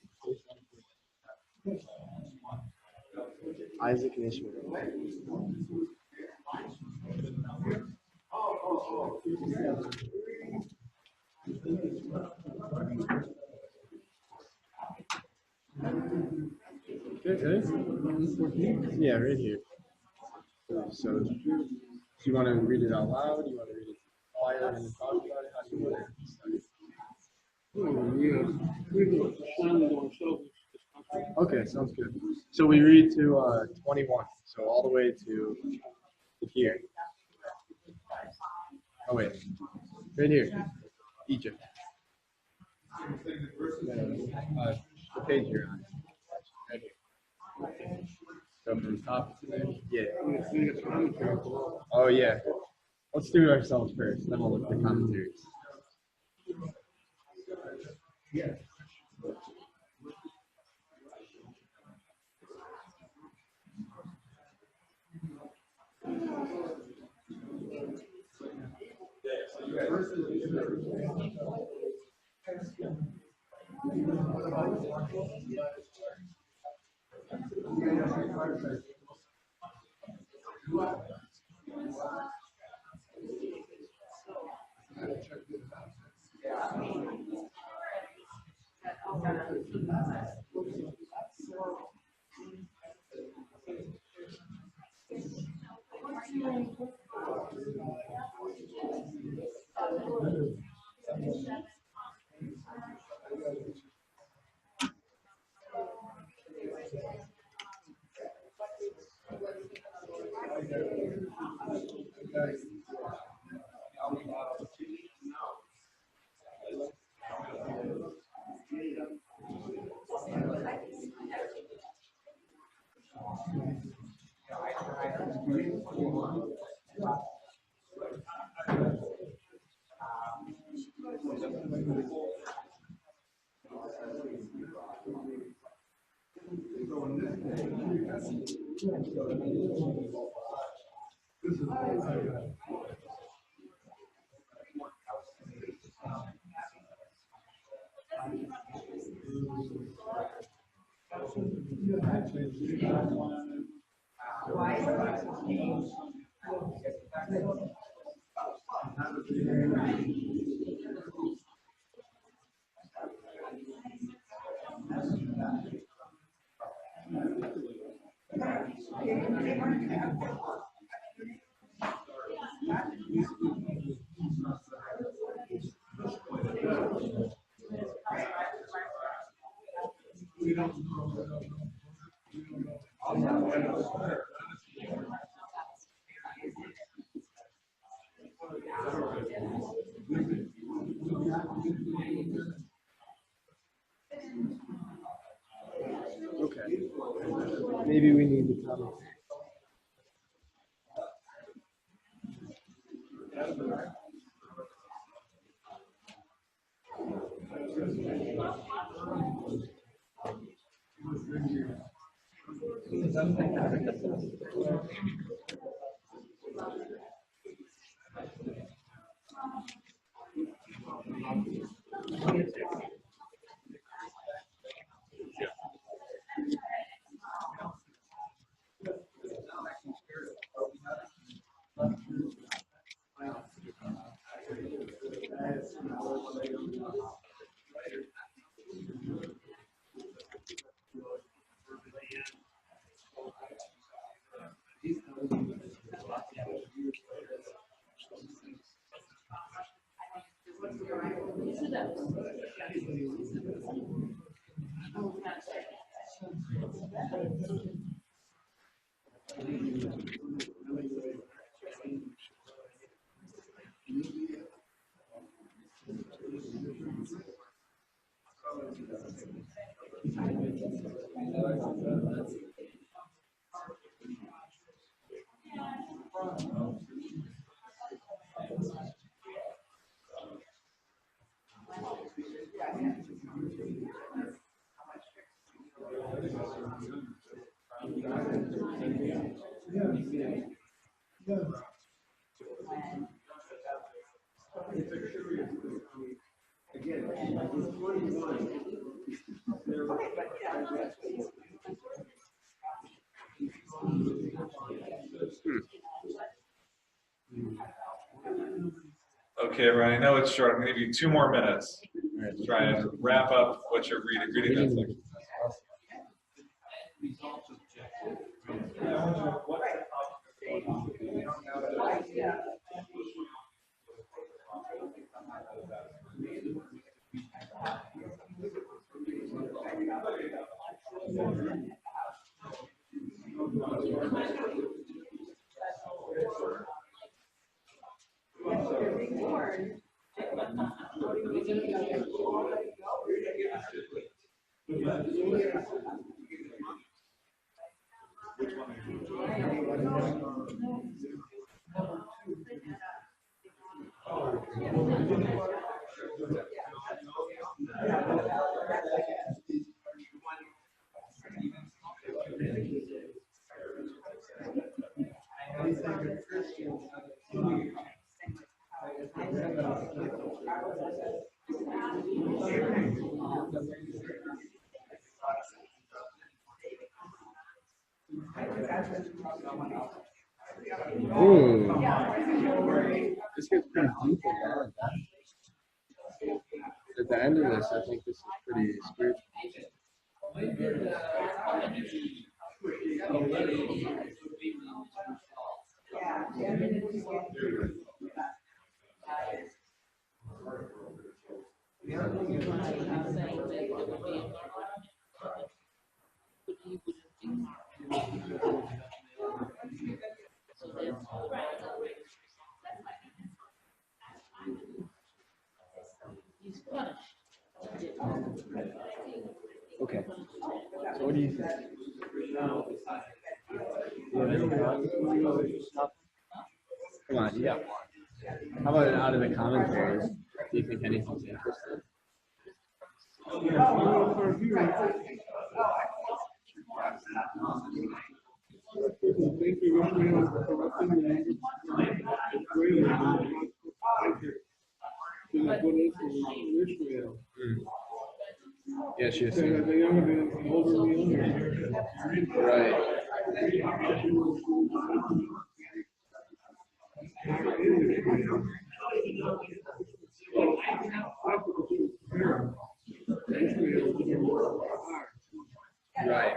Speaker 9: Isaac and Ishmael. Okay, ready? Yeah, right here. So, do you want to read it out loud? Do you want to read it quiet and then talk about it? How do you want to study? Okay, sounds good. So we read to 21, so all the way to here. Oh wait, right here, Egypt. The page you're on. Right here. So from top to there. Yeah. Oh yeah. Let's do it ourselves first, then we'll look at the commentaries. Yeah. Okay. Maybe we need to come.
Speaker 5: Okay, Ryan, I know it's short. I'm going to give you 2 more minutes to try and wrap up what you're reading. Reading that thing.
Speaker 9: Ooh. This gets pretty deep at the end. At the end of this, I think this is pretty spiritual.
Speaker 7: He's punished.
Speaker 9: Okay. So what do you think? Come on, you got one. How about out of the commentaries? Do you think anything's interesting? Yeah, Yeah, she has.
Speaker 8: The younger, the older, the younger.
Speaker 9: Right. Right.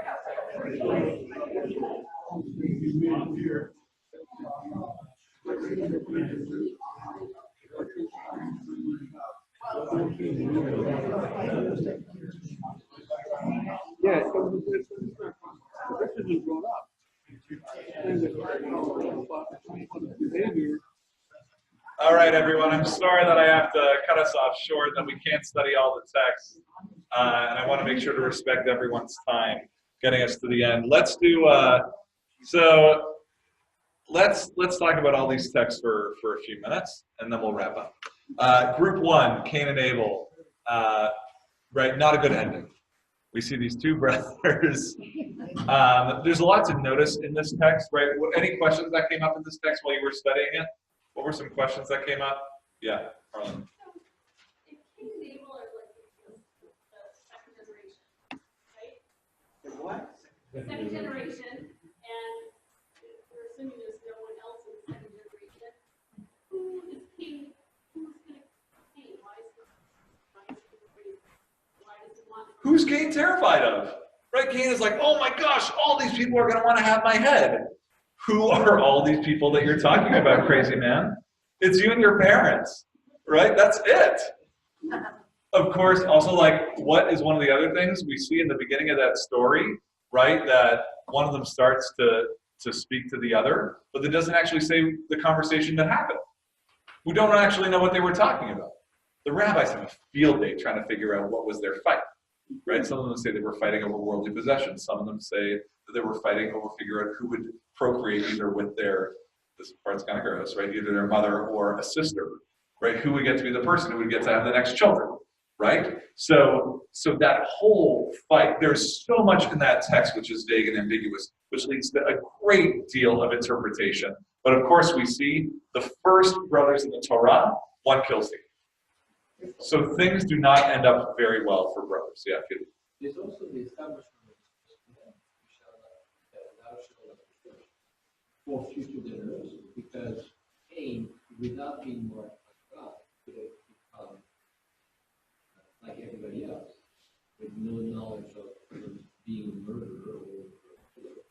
Speaker 8: Yeah, so this isn't brought up. And the behavior.
Speaker 5: All right, everyone. I'm sorry that I have to cut us off short, that we can't study all the text. And I want to make sure to respect everyone's time getting us to the end. Let's do, let's talk about all these texts for a few minutes, and then we'll wrap up. Group 1, Cain and Abel. Right, not a good ending. We see these two brothers. There's a lot to notice in this text, right? Any questions that came up in this text while you were studying it? What were some questions that came up? Yeah, Harlan.
Speaker 12: If Cain and Abel are like the second generation, right?
Speaker 6: The what?
Speaker 12: Second generation, and we're assuming there's no one else in the second generation. Who is Cain? Who's going to Cain? Why is he want?
Speaker 5: Who's Cain terrified of? Right, Cain is like, oh my gosh, all these people are going to want to have my head. Who are all these people that you're talking about, crazy man? It's you and your parents, right? That's it. Of course, also, like, what is one of the other things we see in the beginning of that story, right? That one of them starts to speak to the other, but it doesn't actually say the conversation that happened. We don't actually know what they were talking about. The rabbis have a field day trying to figure out what was their fight, right? Some of them say they were fighting over worldly possessions. Some of them say that they were fighting over figuring out who would procreate either with their, this part's kind of gross, right? Either their mother or a sister, right? Who would get to be the person who would get to have the next children, right? So that whole fight, there's so much in that text which is vague and ambiguous, which leads to a great deal of interpretation. But of course, we see the first brothers in the Torah, one kills the other. So things do not end up very well for brothers. Yeah, good.
Speaker 4: There's also the establishment for future generations, because Cain, without being more like God, could have become like everybody else, with no knowledge of being a murderer or a killer.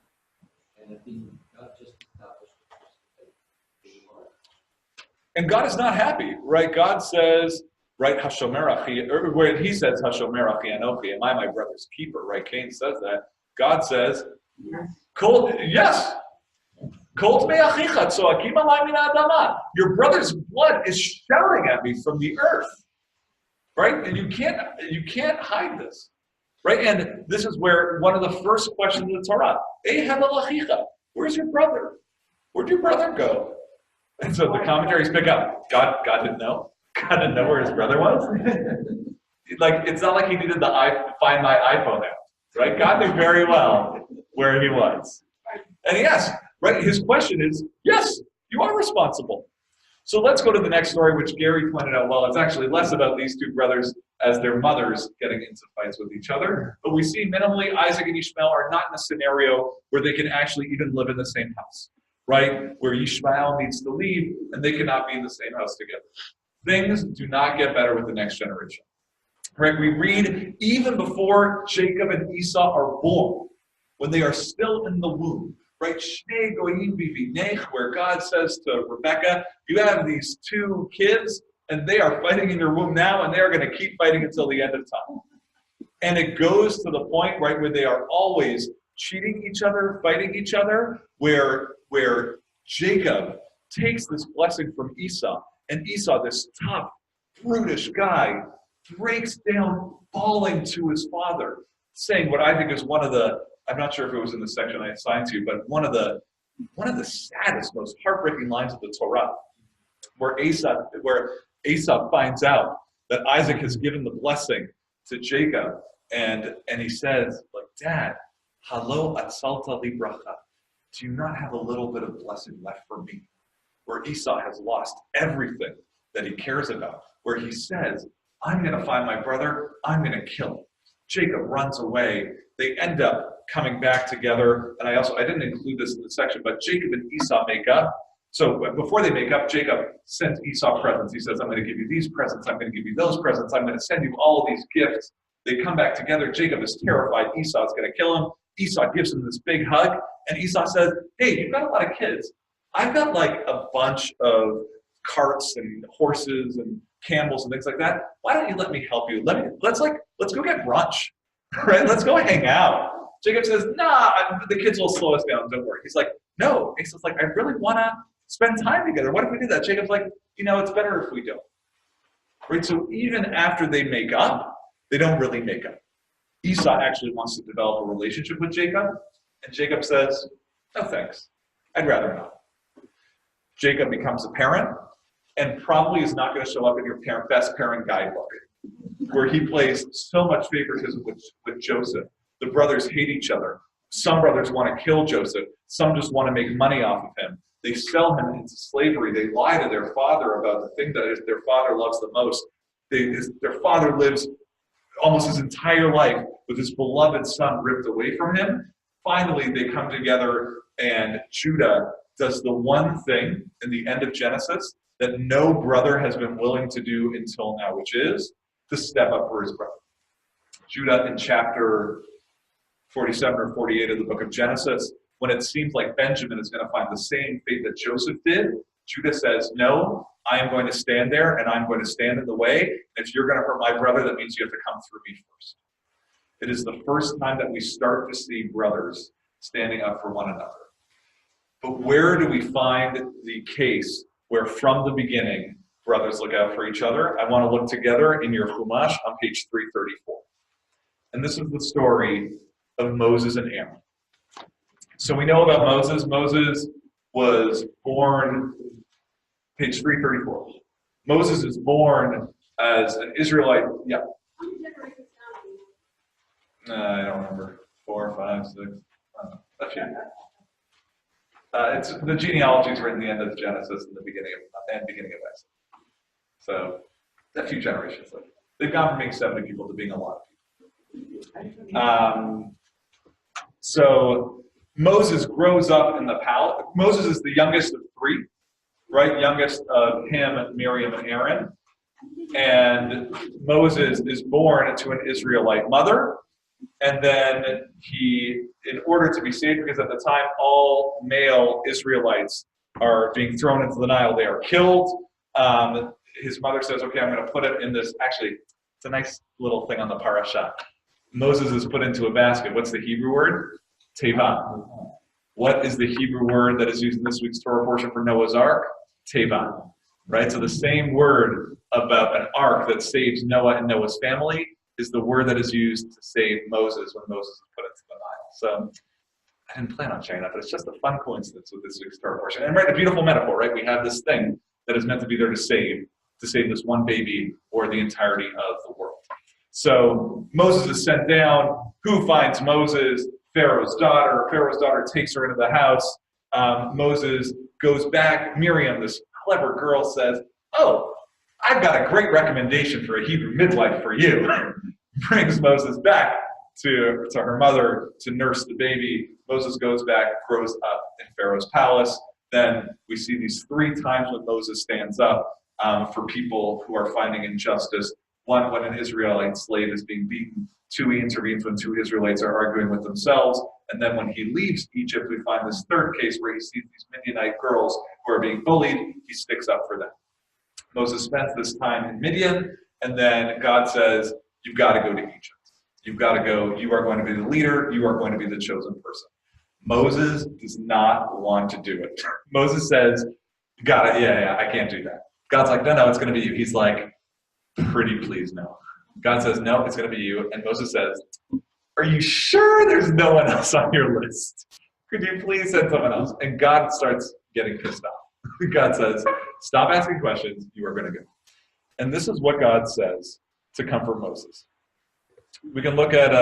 Speaker 4: And I think God just established it.
Speaker 5: And God is not happy, right? God says, right, Hashomer Achi, or when he says, Hashomer Achi Anochi, am I my brother's keeper, right? Cain says that. God says, yes. Your brother's blood is shouting at me from the earth, right? And you can't hide this, right? And this is where one of the first questions in the Torah, where's your brother? Where'd your brother go? And so the commentaries pick up, God didn't know. God didn't know where his brother was. Like, it's not like he needed the Find My iPhone app, right? God knew very well where he was. And yes, right, his question is, yes, you are responsible. So let's go to the next story, which Gary pointed out well. It's actually less about these two brothers as their mothers getting into fights with each other. But we see minimally Isaac and Ishmael are not in a scenario where they can actually even live in the same house, right? Where Ishmael needs to leave and they cannot be in the same house together. Things do not get better with the next generation. Right? We read even before Jacob and Esau are born, when they are still in the womb, right? Shnei goyim bivinech, where God says to Rebecca, you have these two kids, and they are fighting in your womb now, and they are going to keep fighting until the end of time. And it goes to the point, right, where they are always cheating each other, fighting each other, where Jacob takes this blessing from Esau, and Esau, this tough, brutish guy, breaks down bawling to his father, saying what I think is one of the, I'm not sure if it was in the section I assigned to you, but one of the saddest, most heartbreaking lines of the Torah, where Esau finds out that Isaac has given the blessing to Jacob, and he says, like, Dad, halo atzalta li bracha, do you not have a little bit of blessing left for me? Where Esau has lost everything that he cares about, where he says, I'm going to find my brother, I'm going to kill him. Jacob runs away. They end up coming back together. And I didn't include this in the section, but Jacob and Esau make up. So before they make up, Jacob sends Esau presents. He says, I'm going to give you these presents. I'm going to give you those presents. I'm going to send you all of these gifts. They come back together. Jacob is terrified. Esau's going to kill him. Esau gives him this big hug. And Esau says, hey, you've got a lot of kids. I've got like a bunch of carts and horses and camels and things like that. Why don't you let me help you? Let's go get brunch, right? Let's go hang out. Jacob says, nah, the kids will slow us down. Don't worry. He's like, no. Esau's like, I really want to spend time together. What if we do that? Jacob's like, it's better if we don't. Right? So even after they make up, they don't really make up. Esau actually wants to develop a relationship with Jacob, and Jacob says, no thanks. I'd rather not. Jacob becomes a parent, and probably is not going to show up in your best parent guidebook, where he plays so much favoritism with Joseph. The brothers hate each other. Some brothers want to kill Joseph. Some just want to make money off of him. They sell him into slavery. They lie to their father about the thing that their father loves the most. Their father lives almost his entire life with his beloved son ripped away from him. Finally, they come together, and Judah does the one thing in the end of Genesis that no brother has been willing to do until now, which is to step up for his brother. Judah, in chapter 47 or 48 of the book of Genesis, when it seems like Benjamin is going to find the same fate that Joseph did, Judah says, no, I am going to stand there, and I'm going to stand in the way. And if you're going to hurt my brother, that means you have to come through me first. It is the first time that we start to see brothers standing up for one another. But where do we find the case where from the beginning, brothers look out for each other? I want to look together in your Chumash on page 334. And this is the story of Moses and Aaron. So we know about Moses. Moses was born, page 334. Moses is born as an Israelite. Yeah.
Speaker 12: How many generations down?
Speaker 5: I don't remember. 4, 5, 6. I don't know. That's it. It's the genealogy is written at the end of Genesis and the beginning of Exodus. So a few generations later, they've gone from being 70 people to being a lot of people. So Moses grows up in the palace. Moses is the youngest of 3, right? Youngest of him, Miriam, and Aaron. And Moses is born to an Israelite mother. And then he, in order to be saved, because at the time all male Israelites are being thrown into the Nile, they are killed. His mother says, okay, I'm going to put it in this. Actually, it's a nice little thing on the parasha. Moses is put into a basket. What's the Hebrew word? Teva. What is the Hebrew word that is used in this week's Torah portion for Noah's Ark? Teva. Right? So the same word about an ark that saves Noah and Noah's family is the word that is used to save Moses when Moses is put into the Nile. So I didn't plan on sharing that, but it's just a fun coincidence with this week's Torah portion. And right, a beautiful metaphor, right? We have this thing that is meant to be there to save this one baby or the entirety of the world. So Moses is sent down. Who finds Moses? Pharaoh's daughter. Pharaoh's daughter takes her into the house. Moses goes back. Miriam, this clever girl, says, oh, I've got a great recommendation for a Hebrew midwife for you. Brings Moses back to her mother to nurse the baby. Moses goes back, grows up in Pharaoh's palace. Then we see these 3 times when Moses stands up for people who are finding injustice. 1, when an Israelite slave is being beaten. 2, he intervenes when 2 Israelites are arguing with themselves. And then when he leaves Egypt, we find this 3rd case where he sees these Midianite girls who are being bullied. He sticks up for them. Moses spends this time in Midian, and then God says, you've got to go to Egypt. You've got to go. You are going to be the leader. You are going to be the chosen person. Moses does not want to do it. Moses says, got it. Yeah, I can't do that. God's like, no, it's going to be you. He's like, pretty please, no. God says, no, it's going to be you. And Moses says, are you sure there's no one else on your list? Could you please send someone else? And God starts getting pissed off. God says, stop asking questions. You are going to go. And this is what God says to comfort Moses. We can look at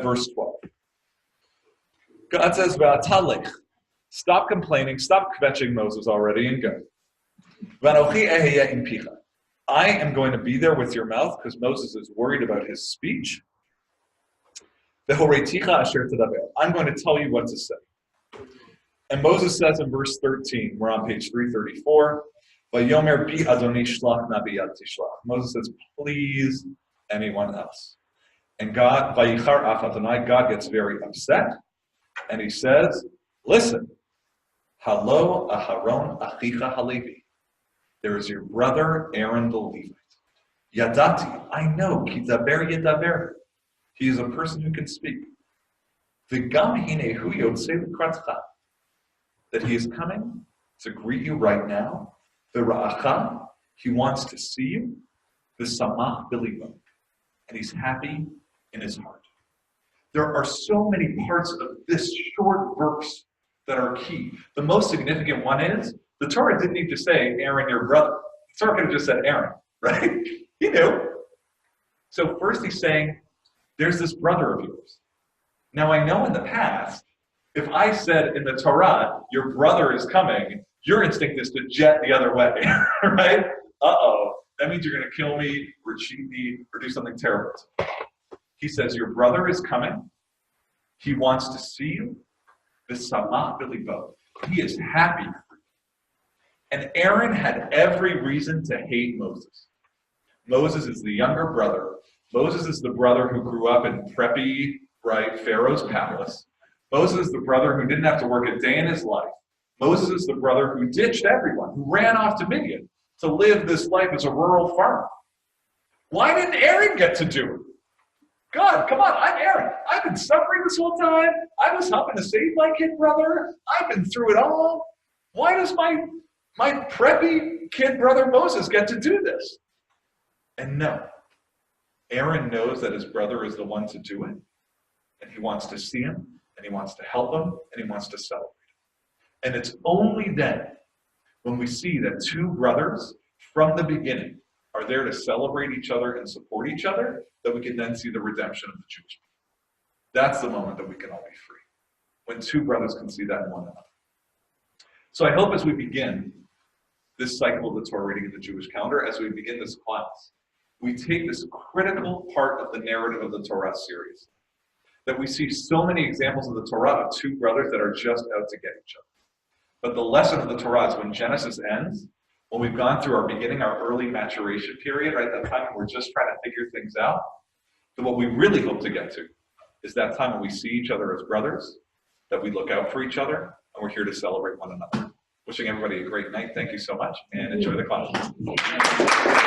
Speaker 5: verse 12. God says, V'atalech, stop complaining, stop kvetching Moses already, and go. V'anochi eheya im picha. I am going to be there with your mouth, because Moses is worried about his speech. I'm going to tell you what to say. And Moses says in verse 13, we're on page 334, Vayomer bi Adoni shlach na biyad tishlach. Moses says, please, anyone else. And God, Vayichar ach Adonai, God gets very upset, and he says, listen, Halo Aharon achicha halevi. There is your brother Aaron the Levite. Yadati, I know, ki daber yedaber. He is a person who can speak. V'gam hinehu yotzei l'kratcha. That he is coming to greet you right now. V'ra'acha, he wants to see you. V'samach b'libo, and he's happy in his heart. There are so many parts of this short verse that are key. The most significant one is, the Torah didn't need to say, Aaron, your brother. The Torah could have just said Aaron, right? He knew. So first he's saying, there's this brother of yours. Now I know in the past, if I said in the Torah, your brother is coming, your instinct is to jet the other way, right? Uh-oh, that means you're going to kill me, or cheat me, or do something terrible. He says, your brother is coming. He wants to see you. V'samach b'libo. He is happy. And Aaron had every reason to hate Moses. Moses is the younger brother. Moses is the brother who grew up in preppy, right, Pharaoh's palace. Moses is the brother who didn't have to work a day in his life. Moses is the brother who ditched everyone, who ran off to Midian to live this life as a rural farmer. Why didn't Aaron get to do it? God, come on, I'm Aaron. I've been suffering this whole time. I was helping to save my kid brother. I've been through it all. Why does my preppy kid brother Moses get to do this? And no, Aaron knows that his brother is the one to do it, and he wants to see him, and he wants to help him, and he wants to celebrate him. And it's only then, when we see that two brothers from the beginning are there to celebrate each other and support each other, that we can then see the redemption of the Jewish people. That's the moment that we can all be free, when two brothers can see that in one another. So I hope as we begin this cycle of the Torah reading in the Jewish calendar, as we begin this class, we take this critical part of the narrative of the Torah seriously. That we see so many examples of the Torah of two brothers that are just out to get each other. But the lesson of the Torah is when Genesis ends, when we've gone through our beginning, our early maturation period, right, that time when we're just trying to figure things out, then what we really hope to get to is that time when we see each other as brothers, that we look out for each other, and we're here to celebrate one another. Wishing everybody a great night. Thank you so much, and enjoy the class.